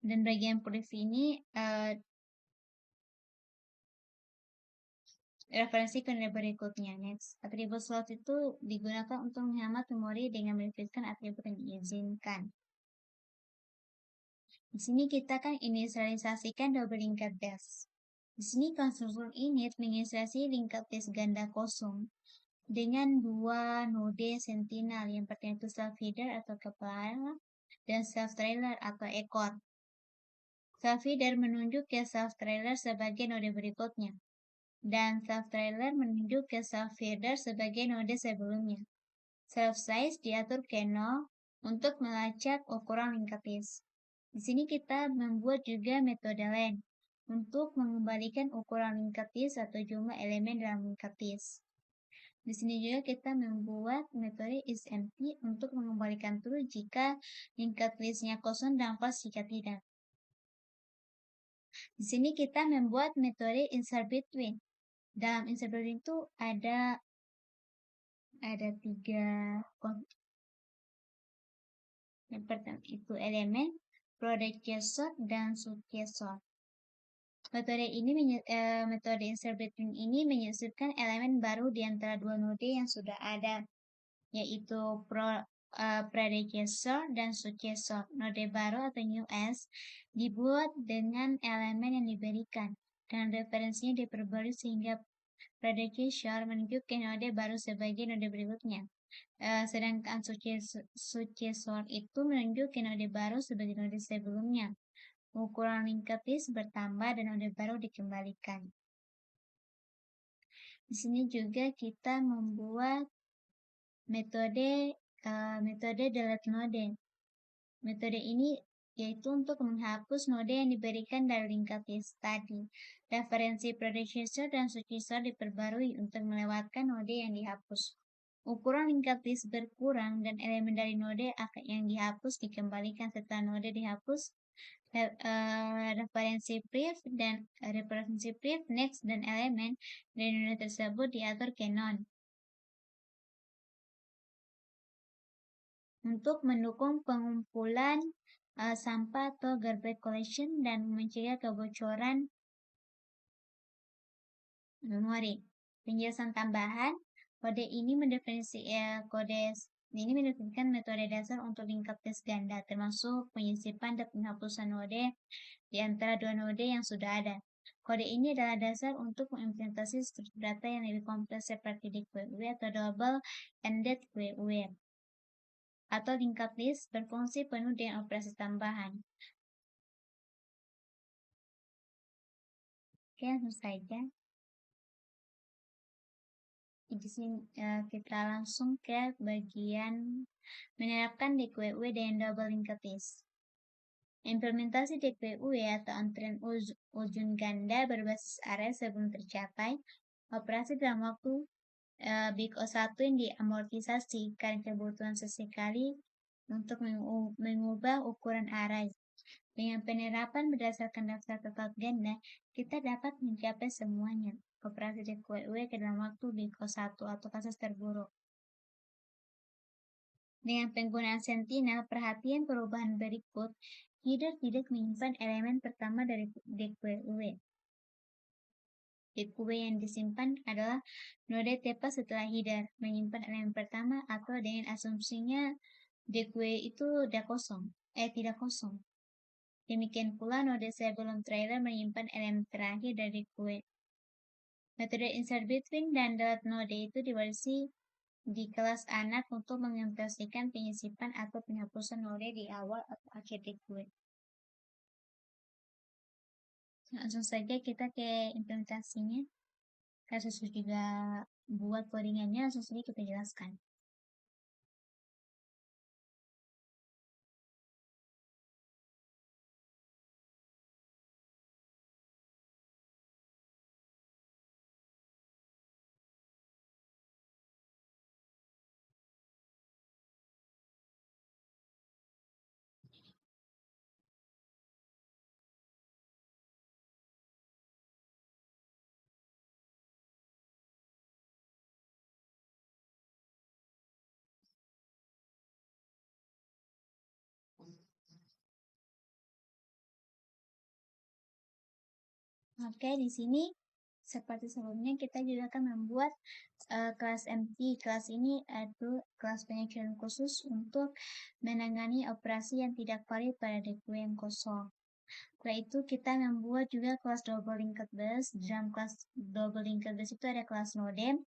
Dan bagian proof ini referensi ke nilai berikutnya. Next, atribut slot itu digunakan untuk menghemat memori dengan menyebutkan atribut yang diizinkan. Di sini kita kan inisialisasikan double linked list. Di sini konstruktor init menginisialisasi linked list ganda kosong dengan dua node sentinel yang pertama itu self header atau kepala dan self trailer atau ekor. Self header menunjuk ke self trailer sebagai node berikutnya dan self trailer menunjuk ke self header sebagai node sebelumnya. Self size diatur ke 0 untuk melacak ukuran linked list. Di sini kita membuat juga metode len untuk mengembalikan ukuran linked list atau jumlah elemen dalam linked list. Di sini juga kita membuat metode isEmpty untuk mengembalikan true jika linked listnya kosong dan false jika tidak. Di sini kita membuat metode insert between. Dalam insert between itu ada 3 yang pertama itu elemen, product sort dan success sort. Metode insert between ini menyisipkan elemen baru di antara dua node yang sudah ada, yaitu predecessor dan successor. Node baru atau new s dibuat dengan elemen yang diberikan dan referensinya diperbarui sehingga predecessor menunjuk ke node baru sebagai node berikutnya. Sedangkan successor itu menunjuk ke node baru sebagai node sebelumnya. Ukuran linked list bertambah dan node baru dikembalikan. Di sini juga kita membuat metode delete node. Metode ini yaitu untuk menghapus node yang diberikan dari linked list tadi. Referensi predecessor dan successor diperbarui untuk melewatkan node yang dihapus. Ukuran linked list berkurang dan elemen dari node yang dihapus dikembalikan setelah node dihapus. Referensi priv, next, dan elemen dari node tersebut diatur ke non. Untuk mendukung pengumpulan sampah atau garbage collection dan mencegah kebocoran memori. Penjelasan tambahan, kode ini mendefinisikan metode dasar untuk linked list ganda, termasuk penyisipan dan penghapusan node di antara dua node yang sudah ada. Kode ini adalah dasar untuk mengimplementasi struktur data yang lebih kompleks seperti DQUery atau double-ended query atau linked list berfungsi penuh dengan operasi tambahan. Oke, langsung saja. Di sini kita langsung ke bagian menerapkan DQUery dengan double linked list. Implementasi DQUery atau antrian ujung ganda berbasis array sebelum tercapai operasi dalam waktu big O1 yang diamortisasi karena kebutuhan sesekali untuk mengubah ukuran array. Dengan penerapan berdasarkan daftar total ganda, kita dapat mencapai semuanya. Operasi DQUery ke dalam waktu big O1 atau kasus terburuk. Dengan penggunaan sentinel, perhatian perubahan berikut. Header tidak menyimpan elemen pertama dari DQUery. DQUery yang disimpan adalah node tepat setelah header, menyimpan elemen pertama atau dengan asumsinya DQUery itu tidak kosong. Demikian pula node sebelum trailer menyimpan elemen terakhir dari DQUery. Metode insert between dan delete node itu diwarisi di kelas anak untuk mengimplementasikan penyisipan atau penghapusan node di awal atau akhir DQUery. Langsung saja kita ke implementasinya. Karena sudah juga buat codingannya, langsung saja kita jelaskan. Oke, di sini seperti sebelumnya kita juga akan membuat kelas empty. Kelas ini adalah kelas penyesuaian khusus untuk menangani operasi yang tidak valid pada DQ yang kosong. Setelah itu kita membuat juga kelas double linked bus. Dalam kelas double linked bus itu ada kelas node.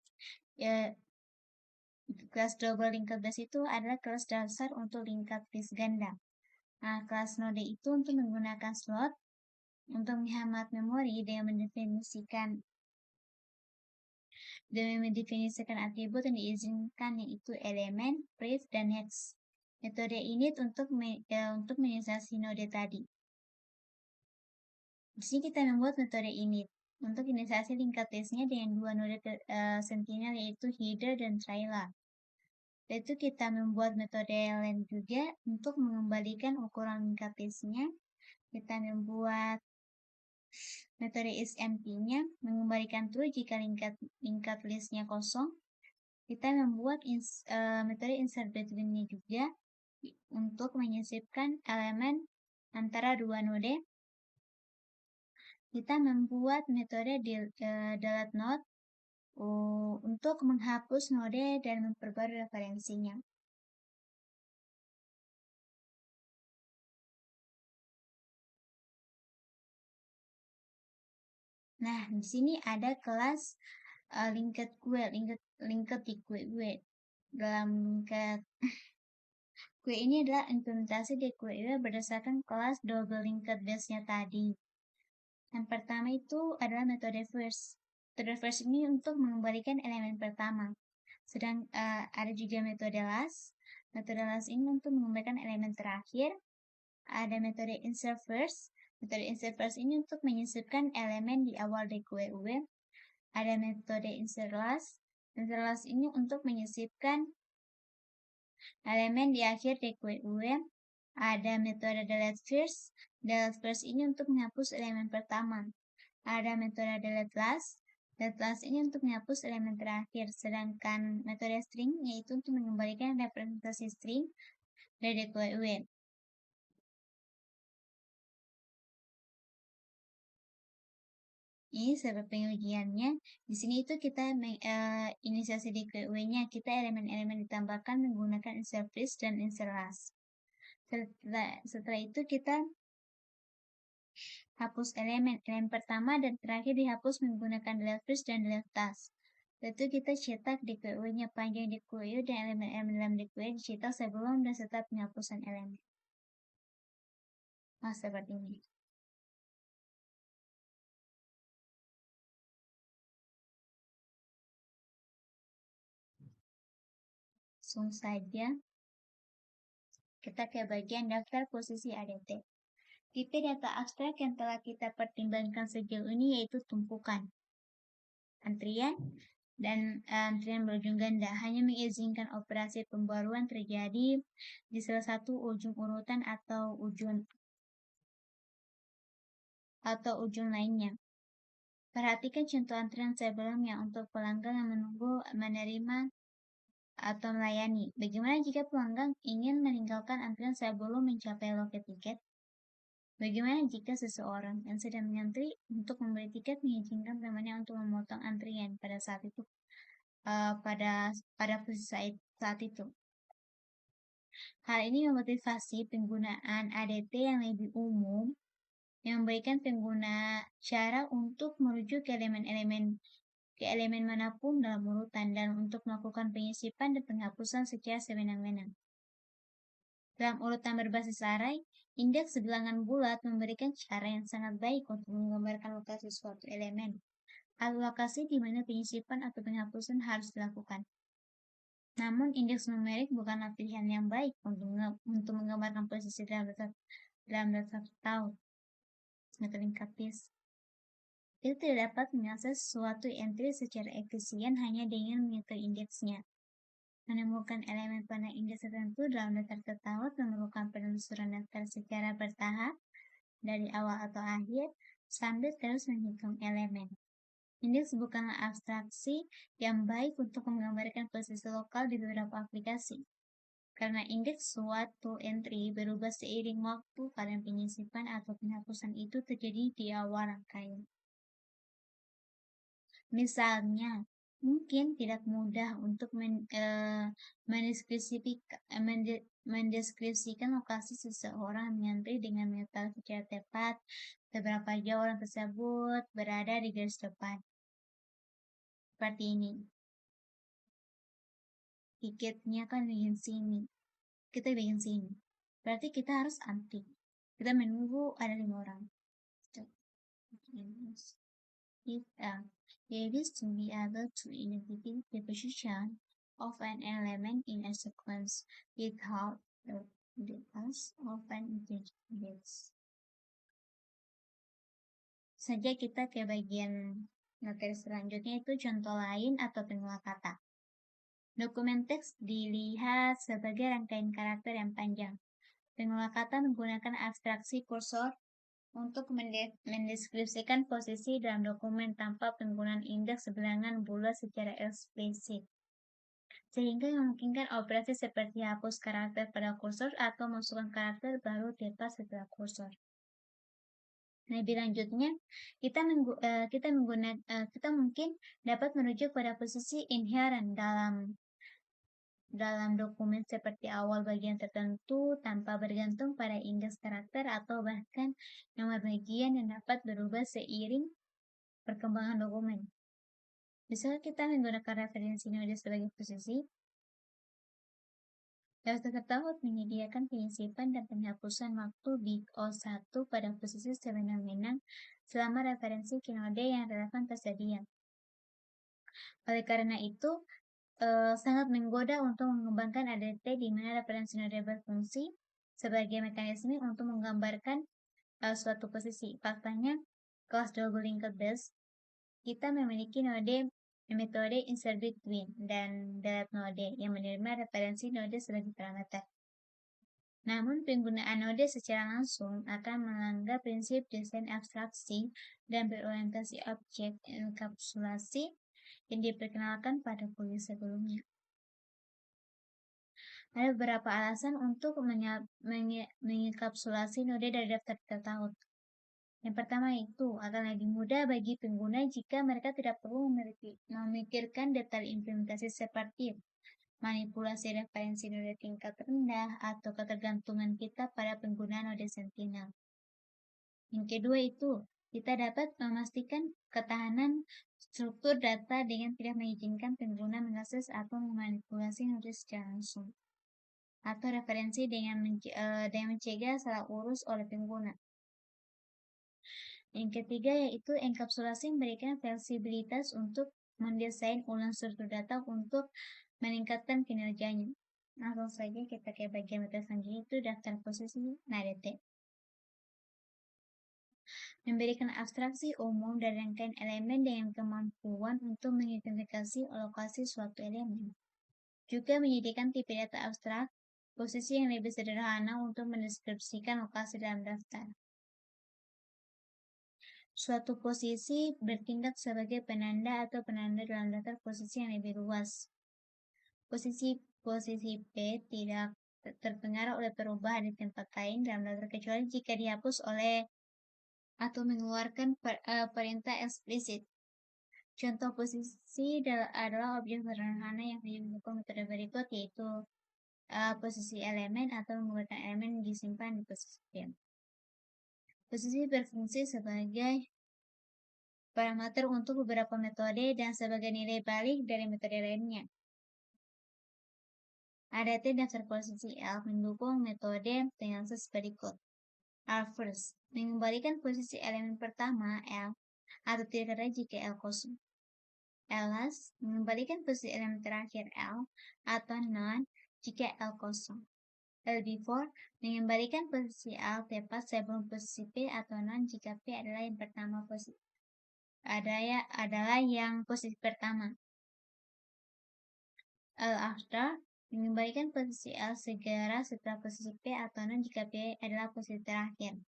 Kelas double linked bus itu adalah kelas dasar untuk linked list ganda. Nah, kelas node itu untuk menggunakan slot untuk menghemat memori dengan mendefinisikan atribut yang diizinkan, yaitu elemen, brief, dan next. Metode init untuk menginisiasi node tadi. Di sini kita membuat metode init untuk inisiasi linked list-nya dengan dua node sentinel, yaitu header dan trailer. Setelah itu kita membuat metode len juga untuk mengembalikan ukuran linked list-nya. Kita membuat metode isEmpty-nya mengembalikan true jika linked list-nya kosong. Kita membuat metode insert between-nya juga untuk menyisipkan elemen antara dua node. Kita membuat metode delete node untuk menghapus node dan memperbarui referensinya. Nah, di sini ada kelas linked queue. Dalam linked queue ini adalah implementasi di queue berdasarkan kelas double linked base-nya tadi. Yang pertama itu adalah metode first. Metode first ini untuk mengembalikan elemen pertama. Sedang ada juga metode last. Metode last ini untuk mengembalikan elemen terakhir. Ada metode insert first. Metode insert first ini untuk menyisipkan elemen di awal DQUW. Ada metode insert last. Insert last ini untuk menyisipkan elemen di akhir DQUW. Ada metode delete first. Delete first ini untuk menghapus elemen pertama. Ada metode delete last. Delete last ini untuk menghapus elemen terakhir. Sedangkan metode string yaitu untuk mengembalikan representasi string dari DQUW. Ini sebab pengujiannya. Di sini itu kita inisiasi DQUW-nya, kita elemen-elemen ditambahkan menggunakan insert first dan insert last. Setelah itu kita hapus elemen pertama dan terakhir dihapus menggunakan delete first dan delete last. Lalu kita cetak DQUW-nya, panjang DQUW dan elemen-elemen dalam DQUW dicetak sebelum dan setelah penghapusan elemen. Nah, seperti ini. Langsung saja kita ke bagian daftar posisi ADT. Tipe data abstrak yang telah kita pertimbangkan sejauh ini yaitu tumpukan, antrian, dan antrian berujung ganda hanya mengizinkan operasi pembaruan terjadi di salah satu ujung urutan atau ujung lainnya. Perhatikan contoh antrian sebelumnya untuk pelanggan yang menunggu, menerima, atau melayani. Bagaimana jika pelanggan ingin meninggalkan antrian sebelum mencapai loket tiket? Bagaimana jika seseorang yang sedang mengantri untuk membeli tiket mengizinkan temannya untuk memotong antrian pada saat itu, pada posisi saat itu? Hal ini memotivasi penggunaan ADT yang lebih umum, yang memberikan pengguna cara untuk merujuk ke elemen manapun dalam urutan dan untuk melakukan penyisipan dan penghapusan secara sewenang-wenang. Dalam urutan berbasis array, indeks bilangan bulat memberikan cara yang sangat baik untuk menggambarkan lokasi suatu elemen atau lokasi di mana penyisipan atau penghapusan harus dilakukan. Namun, indeks numerik bukanlah pilihan yang baik untuk menggambarkan posisi dalam data taut atau linked list. Itu tidak dapat mengakses suatu entry secara efisien hanya dengan menghitung indeksnya. Menemukan elemen pada indeks tertentu dalam daftar tertaut memerlukan penelusuran daftar secara bertahap dari awal atau akhir sambil terus menghitung elemen. Indeks bukanlah abstraksi yang baik untuk menggambarkan posisi lokal di beberapa aplikasi. Karena indeks suatu entry berubah seiring waktu, pada penyisipan atau penghapusan itu terjadi di awal rangkaian. Misalnya, mungkin tidak mudah untuk mendeskripsikan lokasi seseorang mengantri dengan mengetahui secara tepat seberapa jauh orang tersebut berada di garis depan. Seperti ini. Tiketnya kan bagian sini. Kita bagian sini. Berarti kita harus antri. Kita menunggu ada 5 orang. If it is to be able to identify the position of an element in a sequence without the use of an intelligence. Saja kita ke bagian materi selanjutnya, itu contoh lain atau pengulang kata. Dokumen teks dilihat sebagai rangkaian karakter yang panjang. Pengulang kata menggunakan abstraksi kursor untuk mendeskripsikan posisi dalam dokumen tanpa penggunaan indeks bilangan bulat secara eksplisit, sehingga memungkinkan operasi seperti hapus karakter pada kursor atau masukkan karakter baru tepat setelah kursor. Lebih lanjutnya, kita mungkin dapat merujuk pada posisi inherent dalam dokumen seperti awal bagian tertentu tanpa bergantung pada indeks karakter atau bahkan nomor bagian yang dapat berubah seiring perkembangan dokumen. Bisa kita menggunakan referensi node sebagai posisi. Daftar tertaut menyediakan penyisipan dan penghapusan waktu di O1 pada posisi semena-mena selama referensi node yang relevan tersedia. Oleh karena itu, sangat menggoda untuk mengembangkan ADT di mana referensi node berfungsi sebagai mekanisme untuk menggambarkan suatu posisi. Faktanya, kelas double linked base, kita memiliki metode insert between dan delete node yang menerima referensi node sebagai parameter. Namun, penggunaan node secara langsung akan melanggar prinsip desain abstraksi dan berorientasi objek enkapsulasi yang diperkenalkan pada kuliah sebelumnya. Ada beberapa alasan untuk mengekapsulasi node dari daftar tertaut. Yang pertama itu akan lebih mudah bagi pengguna jika mereka tidak perlu memikirkan detail implementasi seperti manipulasi referensi node tingkat rendah atau ketergantungan kita pada penggunaan node sentinel. Yang kedua itu, kita dapat memastikan ketahanan struktur data dengan tidak mengizinkan pengguna mengakses atau memanipulasi node secara langsung, atau referensi dengan mencegah salah urus oleh pengguna. Yang ketiga yaitu enkapsulasi memberikan fleksibilitas untuk mendesain ulang struktur data untuk meningkatkan kinerjanya. Langsung saja kita ke bagian metode selanjutnya, itu daftar posisi NADT. Memberikan abstraksi umum dan rangkaian elemen dengan kemampuan untuk mengidentifikasi lokasi suatu elemen. Juga menyediakan tipe data abstrak, posisi yang lebih sederhana untuk mendeskripsikan lokasi dalam daftar. Suatu posisi bertindak sebagai penanda atau penanda dalam daftar posisi yang lebih luas. Posisi P tidak terpengaruh oleh perubahan di tempat lain dalam daftar kecuali jika dihapus oleh atau mengeluarkan perintah eksplisit. Contoh posisi adalah objek sederhana yang mendukung metode berikut, yaitu posisi elemen atau menggunakan elemen disimpan di posisi P. Posisi berfungsi sebagai parameter untuk beberapa metode dan sebagai nilai balik dari metode lainnya. ADT daftar posisi L mendukung metode penganalisis berikut. L first, mengembalikan posisi elemen pertama L atau tidak ada jika L kosong. L last, mengembalikan posisi elemen terakhir L atau non jika L kosong. L before, mengembalikan posisi L tepat sebelum posisi P atau non jika P adalah yang pertama posisi. Adalah yang posisi pertama. L after, mengembalikan posisi L segera setelah posisi P atau non jika P adalah posisi terakhir.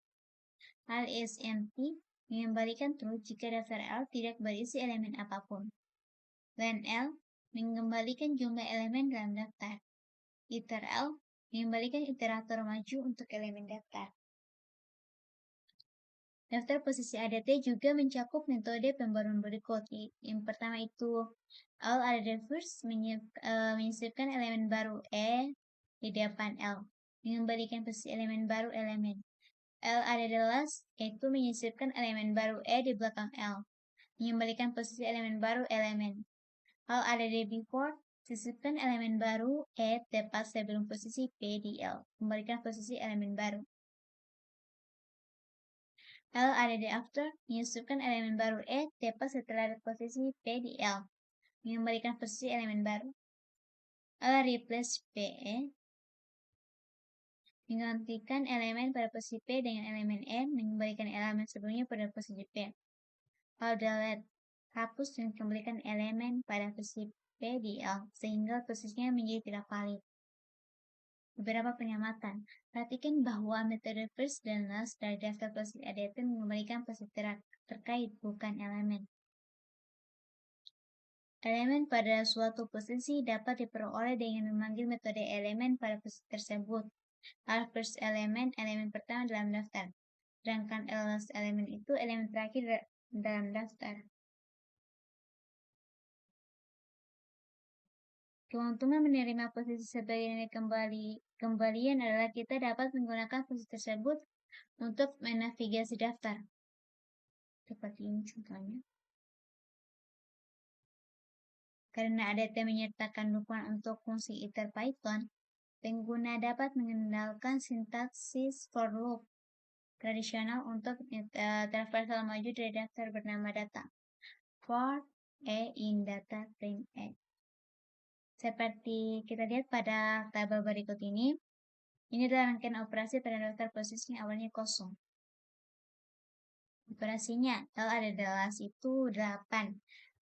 L is empty, mengembalikan true jika daftar L tidak berisi elemen apapun. When L, mengembalikan jumlah elemen dalam daftar. Iter L, mengembalikan iterator maju untuk elemen daftar. Daftar posisi ADT juga mencakup metode pembaruan berikut. Yang pertama itu all added first menyisipkan elemen baru E di depan L, mengembalikan posisi elemen baru elemen. L added last yaitu menyisipkan elemen baru E di belakang L, mengembalikan posisi elemen baru elemen. All added before sisipkan elemen baru E tepat sebelum posisi P di L, kembalikan posisi elemen baru. L added after menyisipkan elemen baru E tepat setelah posisi P di L, mengembalikan posisi elemen baru. L replace PE menggantikan elemen pada posisi P dengan elemen E, mengembalikan elemen sebelumnya pada posisi P. L delete hapus dan kembalikan elemen pada posisi P di L, sehingga posisinya menjadi tidak valid. Beberapa pengamatan. Perhatikan bahwa metode first dan last dari daftar posisi ADT mengembalikan posisi terkait, bukan elemen. Elemen pada suatu posisi dapat diperoleh dengan memanggil metode elemen pada posisi tersebut. First elemen pertama dalam daftar, sedangkan last elemen itu elemen terakhir dalam daftar. Keuntungan menerima posisi sebagai nilai kembalian adalah kita dapat menggunakan posisi tersebut untuk menavigasi daftar. Seperti ini contohnya. Karena ADT menyertakan dukungan untuk fungsi IterPython, pengguna dapat mengenalkan sintaksis for loop tradisional untuk traversal maju dari daftar bernama data. For E in data print E. Seperti kita lihat pada tabel berikut ini adalah rangkaian operasi pada daftar posisi yang awalnya kosong. Operasinya, L ada dalas itu 8,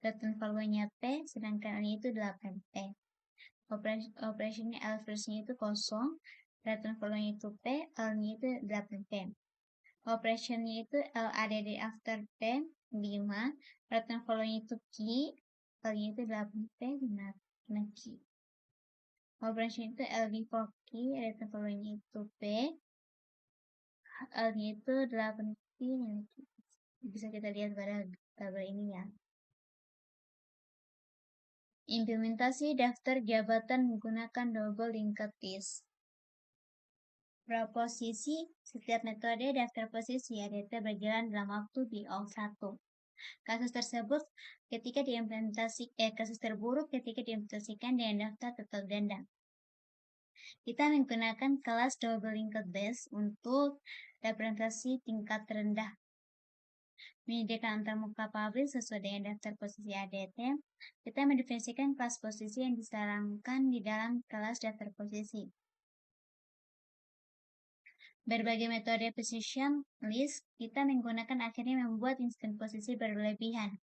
return value-nya P, sedangkan L itu 8P. Operasinya L first-nya itu kosong, return value-nya itu P, L-nya itu 8P. Operasinya itu L ada di after P, 5, return value-nya itu key, L-nya itu 8P, benar key. Operasi itu L before key, return value-nya itu P, L-nya itu 8P, bisa kita lihat pada tabel ini ya. Implementasi daftar jabatan menggunakan double linked list. Proposisi setiap metode daftar posisi ADT berjalan dalam waktu di O1. Kasus tersebut ketika kasus terburuk ketika diimplementasikan dengan daftar total ganda. Kita menggunakan kelas double linked list untuk representasi tingkat rendah. Menyediakan antarmuka publik sesuai dengan daftar posisi ADT, kita mendefinisikan kelas posisi yang disarankan di dalam kelas daftar posisi. Berbagai metode position list, kita menggunakan akhirnya membuat instan posisi berlebihan.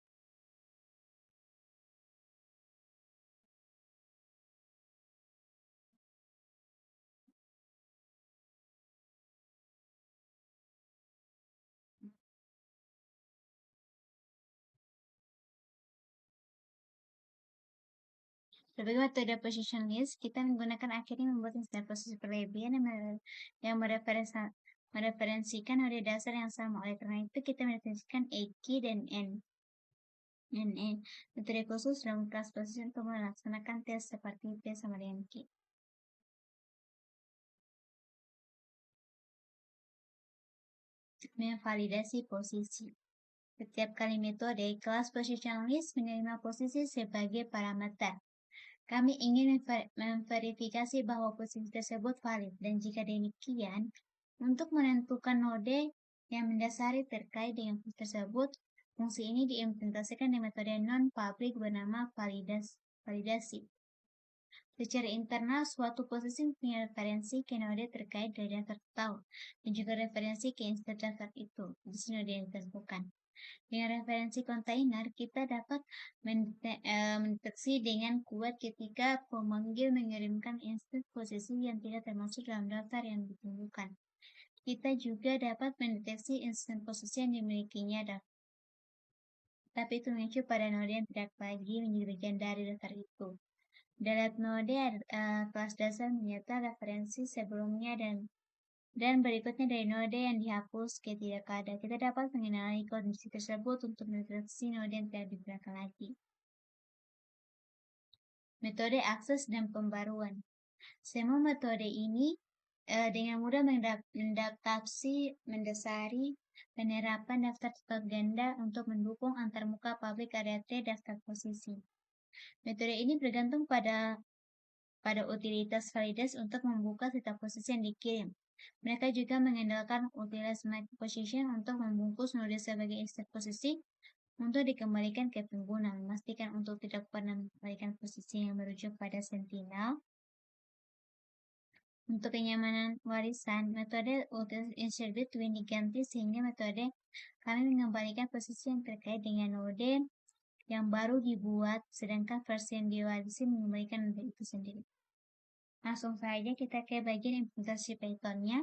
Sebagai metode position list, kita menggunakan akhirnya membuat instan posisi berlebihan yang mereferensikan node dasar yang sama. Oleh karena itu, kita mereferensikan key dan NE. Metode khusus dalam kelas posisi untuk melaksanakan tes seperti P sama dengan Q. Validasi posisi. Setiap kali metode kelas position list menerima posisi sebagai parameter. Kami ingin memverifikasi bahwa posisi tersebut valid, dan jika demikian, untuk menentukan node yang mendasari terkait dengan fungsi tersebut, fungsi ini diimplementasikan dengan metode non-public bernama validasi. Secara internal, suatu posisi punya referensi ke node terkait dari daftar total, dan juga referensi ke instan daftar itu. Di sini node yang ditentukan. Dengan referensi kontainer, kita dapat mendeteksi dengan kuat ketika pemanggil mengirimkan instan posisi yang tidak termasuk dalam daftar yang ditentukan. Kita juga dapat mendeteksi instan posisi yang dimilikinya tapi itu mengacu pada node yang tidak lagi menjadi bagian dari daftar itu. Delete node kelas dasar menyerta referensi sebelumnya dan Dan berikutnya dari node yang dihapus ke tidak ada. Kita dapat mengenali kondisi tersebut untuk mendeteksi node yang tidak digunakan lagi. Metode akses dan pembaruan. Semua metode ini dengan mudah mendasari penerapan daftar tetap ganda untuk mendukung antarmuka public area T daftar posisi. Metode ini bergantung pada utilitas validas untuk membuka setiap posisi yang dikirim. Mereka juga mengandalkan utilitas make position untuk membungkus node sebagai insert posisi untuk dikembalikan ke pengguna, memastikan untuk tidak pernah mengembalikan posisi yang merujuk pada sentinel. Untuk kenyamanan warisan, metode utilitas insert between diganti sehingga metode kami mengembalikan posisi yang terkait dengan node yang baru dibuat, sedangkan versi yang diwarisi mengembalikan node itu sendiri. Langsung saja kita ke bagian implementasi Python-nya.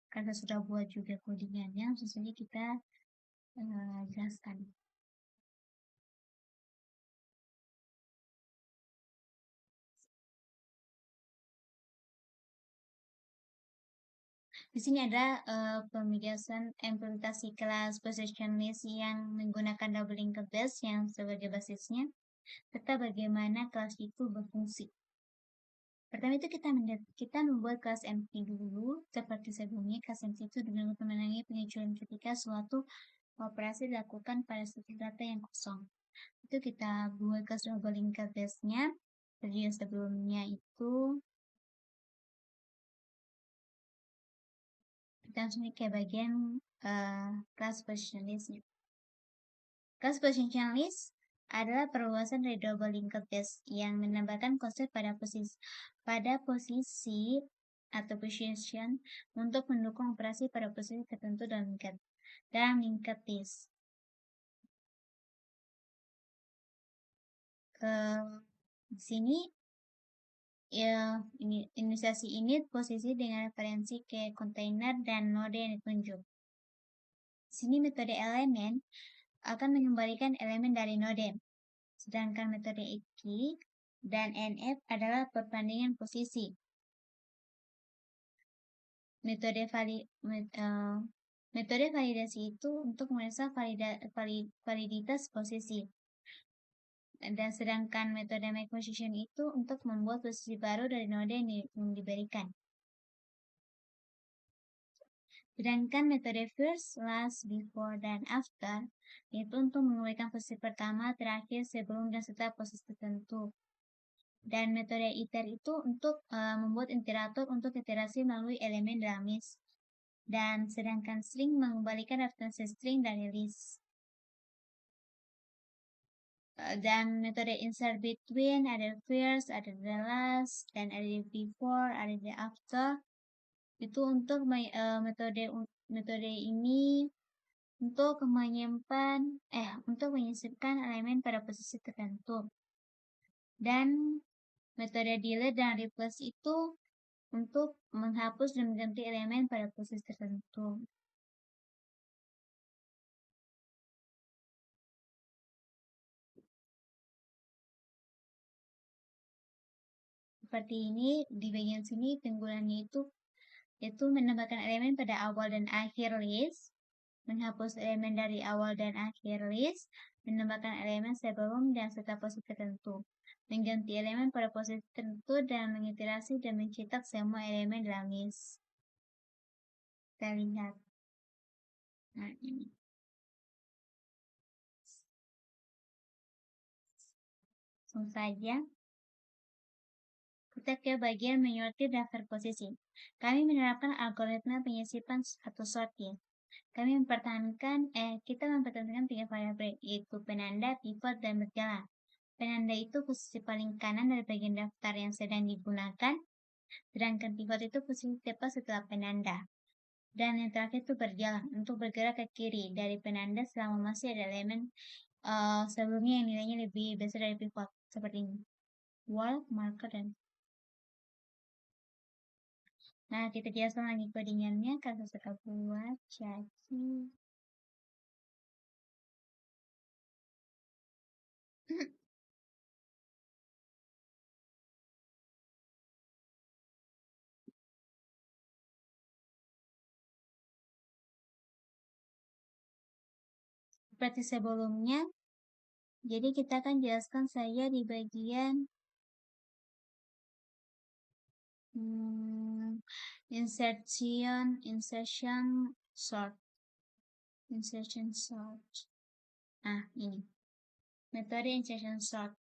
Karena sudah buat juga codingannya, langsung saja kita jelaskan. Di sini ada pemijelasan implementasi kelas position list yang menggunakan double linked base yang sebagai basisnya, serta bagaimana kelas itu berfungsi. Pertama itu kita membuat kelas empty dulu, seperti sebelumnya. Kelas empty itu dengan memenangi pengecualian ketika suatu operasi dilakukan pada satu data yang kosong. Itu kita buat kelas double linked base-nya. Jadi sebelumnya itu kita langsung ke bagian class position list-nya. Class position list adalah perluasan dari double linked base yang menambahkan konsep pada posisi atau position untuk mendukung operasi pada posisi tertentu dalam linked list. Di sini ya inisiasi init posisi dengan referensi ke kontainer dan node yang ditunjuk. Di sini metode elemen akan mengembalikan elemen dari node, sedangkan metode iki dan nf adalah perbandingan posisi. Metode validasi itu untuk memeriksa validitas posisi. Dan sedangkan metode make position itu untuk membuat posisi baru dari node yang diberikan. Sedangkan metode first, last, before, dan after itu untuk mengembalikan posisi pertama, terakhir, sebelum, dan setelah posisi tertentu. Dan metode iter itu untuk membuat iterator untuk iterasi melalui elemen dalam list. Dan sedangkan string mengembalikan referensi string dari list. Dan metode insert between, ada first, ada the last, dan ada the before, ada the after. Itu untuk metode ini untuk untuk menyisipkan elemen pada posisi tertentu. Dan metode delete dan replace itu untuk menghapus dan mengganti elemen pada posisi tertentu. Seperti ini, di bagian sini penggunaannya itu menambahkan elemen pada awal dan akhir list, menghapus elemen dari awal dan akhir list, menambahkan elemen sebelum dan setelah posisi tertentu, mengganti elemen pada posisi tertentu, dan mengiterasi dan mencetak semua elemen dalam list. Kita lihat. Nah, ini. Langsung saja. Kita ke bagian menyortir daftar posisi. Kami menerapkan algoritma penyisipan atau sortir. Kita mempertahankan 3 variabel, yaitu penanda, pivot, dan berjalan. Penanda itu posisi paling kanan dari bagian daftar yang sedang digunakan, sedangkan pivot itu posisi tepat setelah penanda. Dan yang terakhir itu berjalan, untuk bergerak ke kiri dari penanda selama masih ada elemen sebelumnya yang nilainya lebih besar dari pivot, seperti ini. Wall, marker, dan nah, kita jelaskan lagi codingannya kalau sudah buat. Jadi seperti sebelumnya. Jadi kita akan jelaskan saja di bagian insertion sort. Nah, ini metode insertion sort.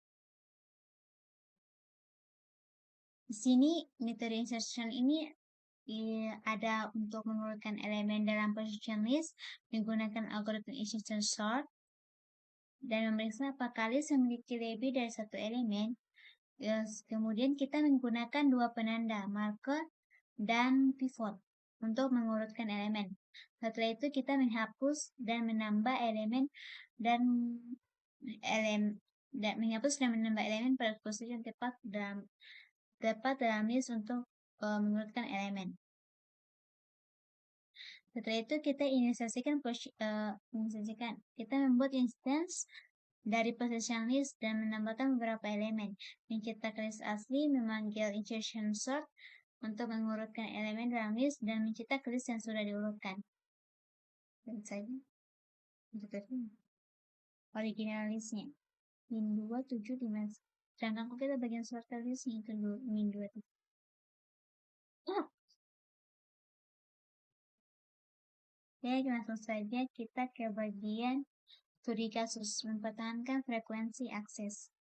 Di sini metode insertion ini ada untuk mengurutkan elemen dalam position list menggunakan algoritma insertion sort dan memeriksa apakah list memiliki lebih dari satu elemen. Kemudian kita menggunakan dua penanda, marker dan pivot untuk mengurutkan elemen. Setelah itu kita menghapus dan menambah elemen pada posisi yang tepat dalam list untuk mengurutkan elemen. Setelah itu kita kita membuat instance dari position list dan menambahkan beberapa elemen. Mencetak list asli, memanggil insertion sort untuk mengurutkan elemen dalam list dan mencetak list yang sudah diurutkan. Dan saja original listnya min 2, 7, 5. Sedangkan kalau kita bagian sorted listnya itu min 2, 7. Oke, langsung saja kita ke bagian studi kasus mempertahankan frekuensi akses.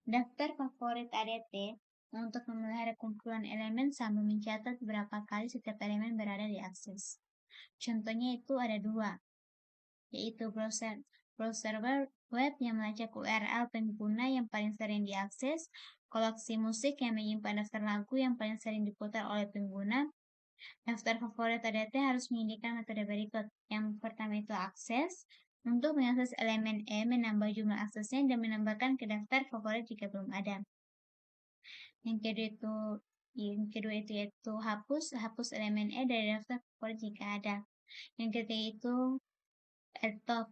Daftar favorit ADT untuk memelihara kumpulan elemen sambil mencatat berapa kali setiap elemen berada di akses. Contohnya itu ada dua, yaitu browser web yang melacak URL pengguna yang paling sering diakses, koleksi musik yang menyimpan daftar lagu yang paling sering diputar oleh pengguna. Daftar favorit ADT harus menyediakan metode berikut. Yang pertama itu akses. Untuk mengakses elemen E, menambah jumlah aksesnya dan menambahkan ke daftar favorit jika belum ada. Yang kedua itu yaitu hapus elemen E dari daftar favorit jika ada. Yang ketiga itu top,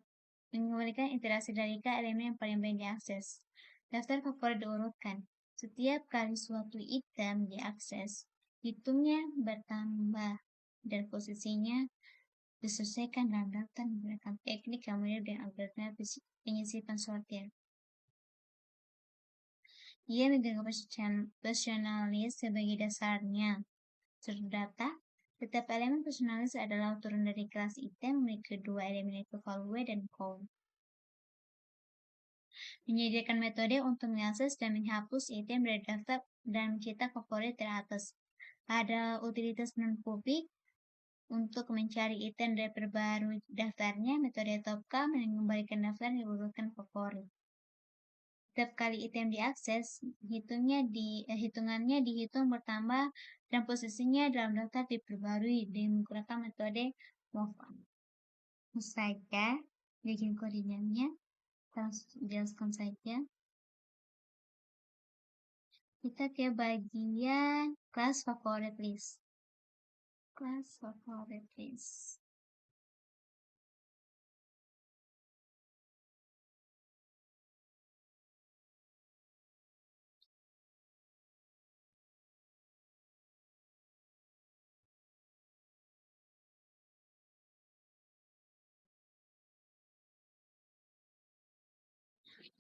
mengembalikan iterasi dari K elemen yang paling banyak diakses. Daftar favorit diurutkan. Setiap kali suatu item diakses, hitungnya bertambah dan posisinya diselesaikan dalam daftar menggunakan teknik kemudian dan algoritma penyisipan sortir. Ia menggunakan positional list sebagai dasarnya. Struktur data, setiap elemen positional list adalah turun dari kelas item memiliki kedua elemen yaitu value dan count. Menyediakan metode untuk mengakses dan menghapus item dari daftar dan mencetak favorit teratas. Ada utilitas non-public untuk mencari item dari perbarui daftarnya. Metode topk mengembalikan daftar yang diurutkan favorit. Setiap kali item diakses, hitungannya dihitung bertambah dan posisinya dalam daftar diperbarui dengan menggunakan metode move. Saja bikin koordinatnya. Jelaskan saja. Kita ke bagian kelas favorit list. Di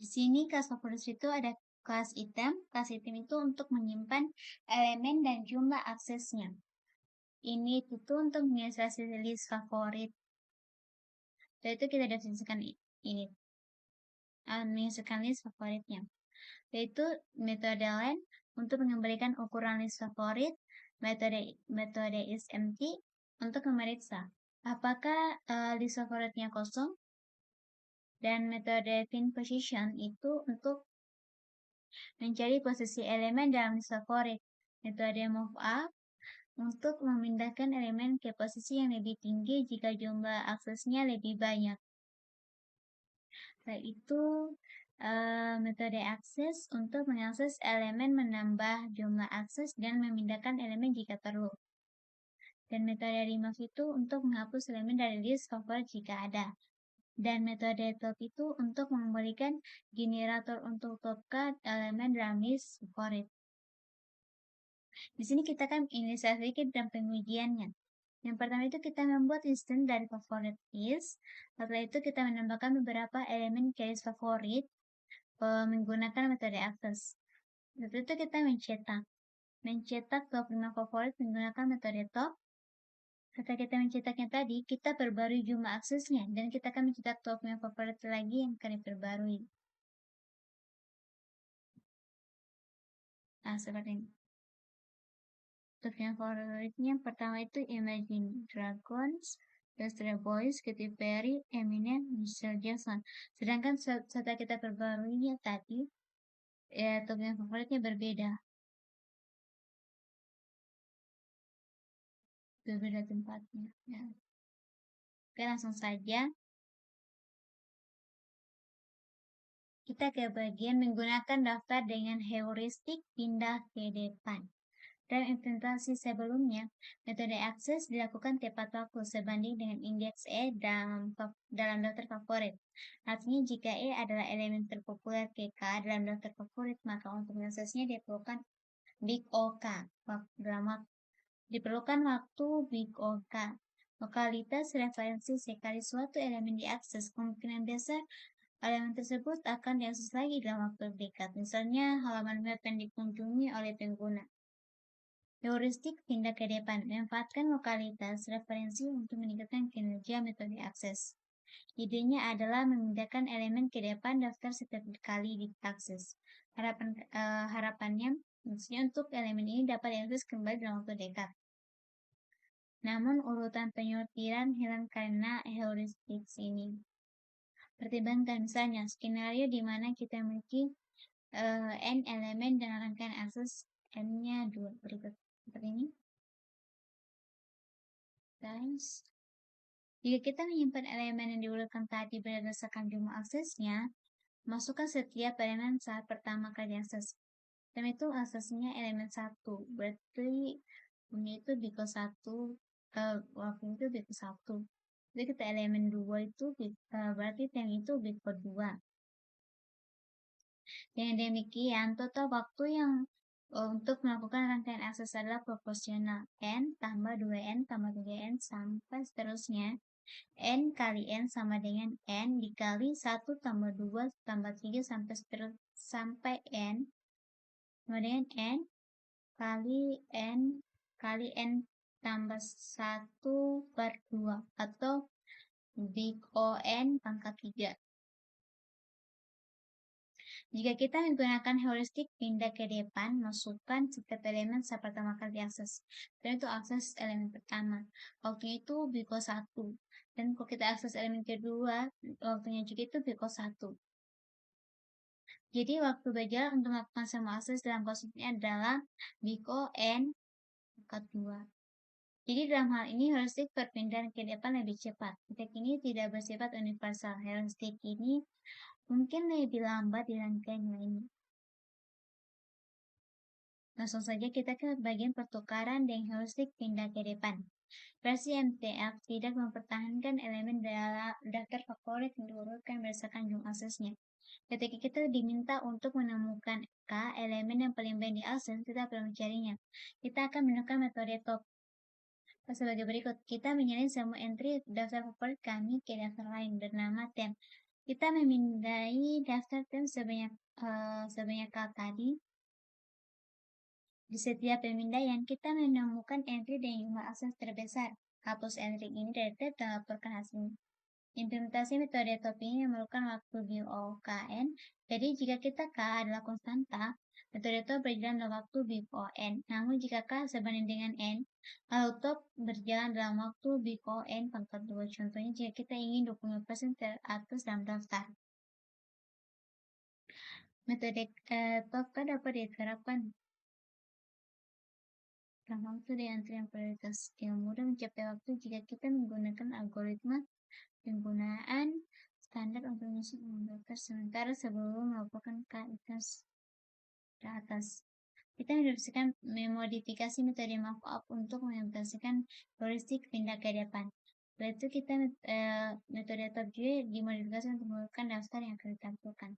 sini kelas favorit itu ada kelas item. Kelas item itu untuk menyimpan elemen dan jumlah aksesnya. Ini itu untuk menginisiasi list favorit. Setelah itu kita definisikan ini. Menginisikan list favoritnya. Yaitu metode len untuk mengembalikan ukuran list favorit. Metode isEmpty untuk memeriksa apakah list favoritnya kosong. Dan metode pin position itu untuk mencari posisi elemen dalam list favorit. Metode move up untuk memindahkan elemen ke posisi yang lebih tinggi jika jumlah aksesnya lebih banyak. Setelah itu metode akses untuk mengakses elemen, menambah jumlah akses dan memindahkan elemen jika perlu. Dan metode remove itu untuk menghapus elemen dari list favorit jika ada. Dan metode top itu untuk mengembalikan generator untuk topka elemen dalam list favorit. Di sini kita akan inisiasikan dan pengujiannya. Yang pertama itu kita membuat instance dari favorit list. Setelah itu kita menambahkan beberapa elemen keys favorit menggunakan metode access. Setelah itu kita mencetak top 5 favorit menggunakan metode top. Setelah kita mencetaknya tadi, kita perbarui jumlah aksesnya dan kita akan mencetak top 5 favorit lagi yang akan diperbarui. Nah, seperti ini. Top yang favoritnya pertama itu Imagine Dragons, Backstreet Boys, Katy Perry, Eminem, Michael Jackson. Sedangkan setelah kita perbaruinya tadi, ya top yang favoritnya berbeda tempatnya. Ya. Oke, langsung saja kita ke bagian menggunakan daftar dengan heuristik pindah ke depan. Dalam implementasi sebelumnya, metode akses dilakukan tepat waktu sebanding dengan indeks E dalam daftar favorit. Artinya jika E adalah elemen terpopuler KK dalam daftar favorit, maka untuk mengaksesnya diperlukan big OK. Diperlukan waktu big OK. Lokalitas referensi sekali suatu elemen diakses, kemungkinan besar elemen tersebut akan diakses lagi dalam waktu dekat. Misalnya halaman web yang dikunjungi oleh pengguna. Heuristik pindah ke depan, manfaatkan lokalitas referensi untuk meningkatkan kinerja metode akses. Idenya adalah memindahkan elemen ke depan daftar setiap kali diakses. Harapannya, maksudnya untuk elemen ini dapat diakses kembali dalam waktu dekat. Namun urutan penyortiran hilang karena heuristik ini. Pertimbangkan misalnya skenario di mana kita memiliki n elemen dan rangkaian akses n-nya 2 berikut seperti ini. Guys, jika kita menyimpan elemen yang diurutkan tadi berdasarkan jumlah aksesnya, masukkan setiap elemen saat pertama kali diakses. Dan itu aksesnya elemen 1, berarti ini itu biko 1, waktu itu biko 1. Jadi kita elemen 2 itu berarti yang itu biko 2. Dengan demikian, total waktu yang untuk melakukan rangkaian akses adalah proporsional n tambah 2n tambah 3n sampai seterusnya. N kali n sama dengan n dikali 1 tambah 2 tambah 3 sampai n sama dengan n kali n tambah 1 per 2 atau big O(n) pangkat 3. Jika kita menggunakan heuristik pindah ke depan, masukkan setiap elemen saat pertama kali diakses. Dan itu akses elemen pertama. Waktunya itu biko 1. Dan kalau kita akses elemen kedua, waktunya juga itu biko 1. Jadi waktu berjalan untuk melakukan semua akses dalam kasus ini adalah biko n pangkat 2. Jadi dalam hal ini heuristik perpindahan ke depan lebih cepat. Teknik ini tidak bersifat universal. Heuristik ini mungkin lebih lambat di rangkaian lainnya. Langsung saja kita ke bagian pertukaran dengan heuristik pindah ke depan. Versi MTF tidak mempertahankan elemen dalam daftar favorit yang diurutkan berdasarkan jumlah aksesnya. Ketika kita diminta untuk menemukan K elemen yang paling banyak diakses, kita perlu mencarinya. Kita akan menggunakan metode top. Sebagai berikut, kita menyalin semua entry daftar favorit kami ke daftar lain bernama temp. Kita memindai daftar temp sebanyak K tadi. Di setiap pemindaian, kita menemukan entry dengan jumlah akses terbesar. Hapus entry ini dari tab dan laporkan hasilnya. Implementasi metode top ini memerlukan waktu BOKN. Jadi jika kita K adalah konstanta, metode top berjalan dalam waktu BON. Namun jika K sebanding dengan N, lalu top berjalan dalam waktu BON pangkat 2. Contohnya jika kita ingin 25% teratas dalam daftar. Metode top K dapat diterapkan dalam waktu dengan yang prioritas yang mudah mencapai waktu jika kita menggunakan algoritma penggunaan standar untuk mengisi daftar sementara sebelum melakukan KITS ke atas. Kita memodifikasi metode markup untuk mengimplementasikan heuristik pindah ke depan. Setelah itu kita metode top juga dimodifikasi untuk melakukan daftar yang akan ditampilkan.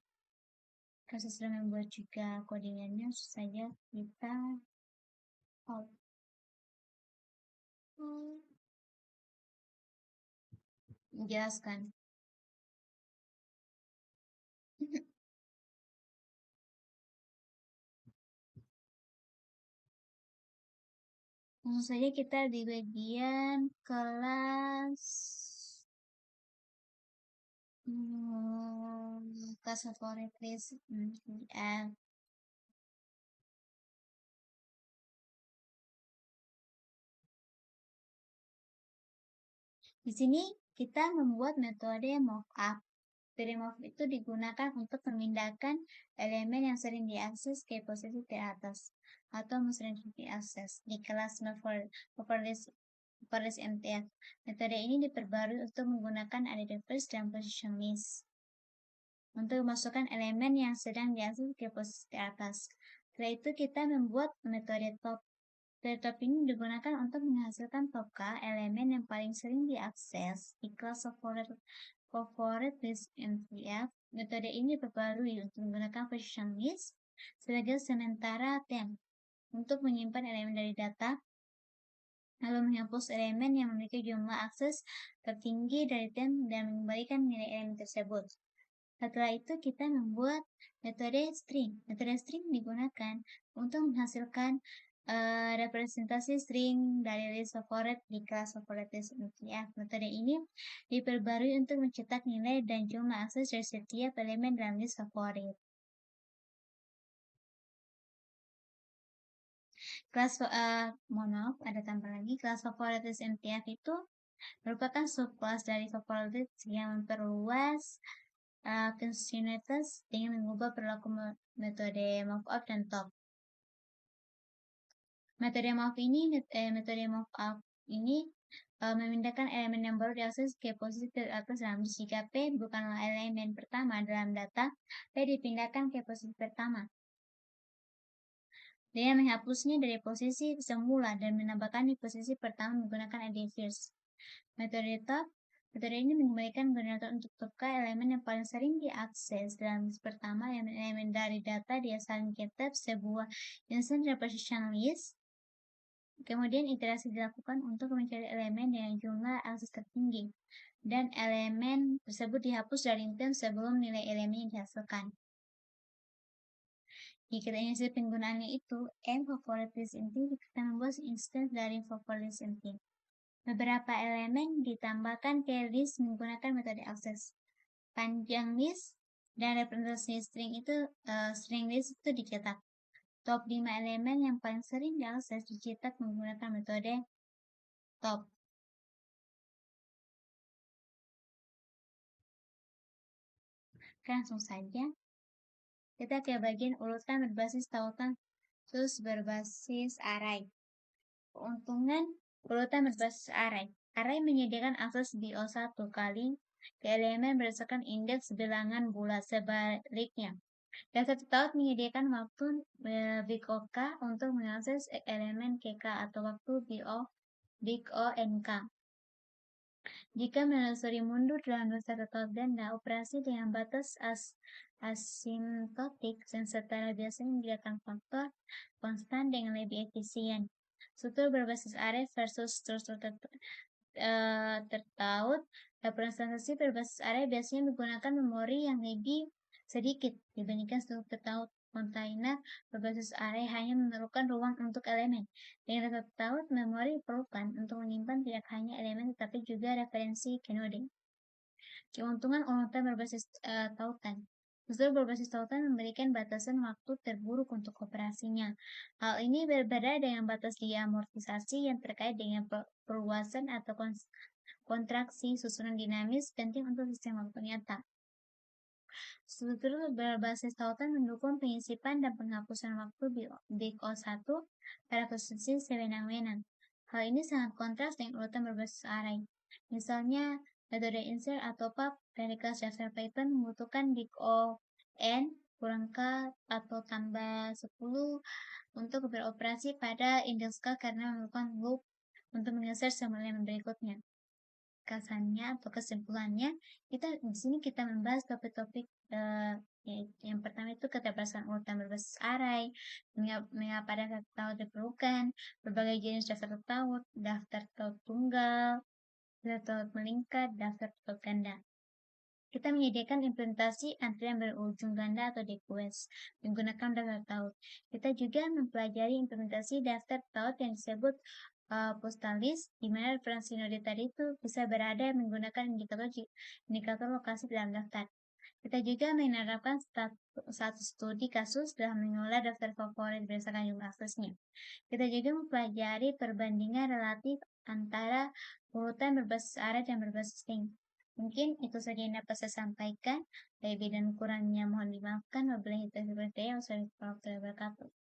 Kalau sudah membuat juga codingannya, saja kita Jelaskan. Langsung saja kita di bagian kelas kelas favorit list Di sini kita membuat metode mockup. Metode mockup itu digunakan untuk memindahkan elemen yang sering diakses ke posisi teratas atau sering diakses di kelas overlist MTF. Metode ini diperbarui untuk menggunakan added first dan position list untuk memasukkan elemen yang sedang diakses ke posisi teratas. Setelah itu kita membuat metode top. Metode top ini digunakan untuk menghasilkan topka elemen yang paling sering diakses di kelas favorit list MTF. Metode ini diperbarui untuk menggunakan position list sebagai sementara temp untuk menyimpan elemen dari data, lalu menghapus elemen yang memiliki jumlah akses tertinggi dari temp dan mengembalikan nilai elemen tersebut. Setelah itu kita membuat metode string. Metode string digunakan untuk menghasilkan representasi string dari list favorit di kelas favorit list MTF. Metode ini diperbarui untuk mencetak nilai dan jumlah akses dari setiap elemen dalam list favorit. Mohon maaf, ada tambah lagi. Kelas favorit list MTF itu merupakan subkelas dari favorit list yang memperluas functionalitas dengan mengubah perilaku metode mockup dan top. Metode mockup ini memindahkan elemen yang baru diakses ke posisi teratas dalam list. Jika P bukanlah elemen pertama dalam data, P dipindahkan ke posisi pertama dengan menghapusnya dari posisi semula dan menambahkan di posisi pertama menggunakan added first. Metode top. Metode ini mengembalikan generator untuk topka elemen yang paling sering diakses dalam list pertama. Elemen dari data diasalkan ke tab sebuah instant representation list. Kemudian iterasi dilakukan untuk mencari elemen dengan jumlah akses tertinggi dan elemen tersebut dihapus dari intent sebelum nilai elemen yang dihasilkan. Jika kita ingin penggunaannya itu M favorit list inti, kita membuat instance dari favorit list inti. Beberapa elemen ditambahkan ke list menggunakan metode akses. Panjang list dan representasi string list itu dicetak. Top 5 elemen yang paling sering diakses dicetak menggunakan metode top. Langsung saja kita ke bagian urutan berbasis tautan terus berbasis array. Keuntungan urutan berbasis array. Array menyediakan akses BO1 kali ke elemen berdasarkan indeks bilangan bulat. Sebaliknya, daftar taut menyediakan waktu big OK untuk mengakses elemen KK atau waktu big O NK. Jika menelusuri mundur dalam daftar taut ganda, operasi dengan batas asimptotik dan setara biasanya menyediakan faktor konstan dengan lebih efisien. Struktur berbasis array versus struktur tertaut. Representasi berbasis array biasanya menggunakan memori yang lebih sedikit dibandingkan struktur tertaut. Kontainer berbasis array hanya memerlukan ruang untuk elemen. Dengan data tertaut, memori diperlukan untuk menyimpan tidak hanya elemen tetapi juga referensi ke node. Keuntungan urutan berbasis tautan. Struktur berbasis tautan memberikan batasan waktu terburuk untuk operasinya. Hal ini berbeda dengan batas diamortisasi yang terkait dengan perluasan atau kontraksi susunan dinamis penting untuk sistem waktu nyata. Struktur berbasis tautan mendukung penyisipan dan penghapusan waktu big O1 pada posisi sewenang-wenang. Hal ini sangat kontras dengan urutan berbasis array. Misalnya, metode insert atau pub dari kelas dasar Python membutuhkan big O n kurang k atau tambah 10 untuk beroperasi pada indeks k karena memerlukan loop untuk menggeser semua elemen berikutnya. Kesannya atau kesimpulannya, di sini kita membahas topik-topik yang pertama itu keterbatasan urutan berbasis array, mengapa daftar taut diperlukan, berbagai jenis daftar taut tunggal, daftar taut melingkar, daftar taut ganda. Kita menyediakan implementasi antrian berujung ganda atau DQuest menggunakan daftar taut. Kita juga mempelajari implementasi daftar taut yang disebut postal list, di mana referensi node tadi itu bisa berada menggunakan indikator lokasi dalam daftar. Kita juga menerapkan satu studi kasus dalam mengelola daftar favorit berdasarkan jumlah aksesnya. Kita juga mempelajari perbandingan relatif antara urutan berbasis arah dan berbasis link. Mungkin itu saja yang dapat saya sampaikan. Lebih dan kurangnya mohon dimaafkan. Wabillahi taufiq wal hidayah. Wassalamualaikum warahmatullahi wabarakatuh.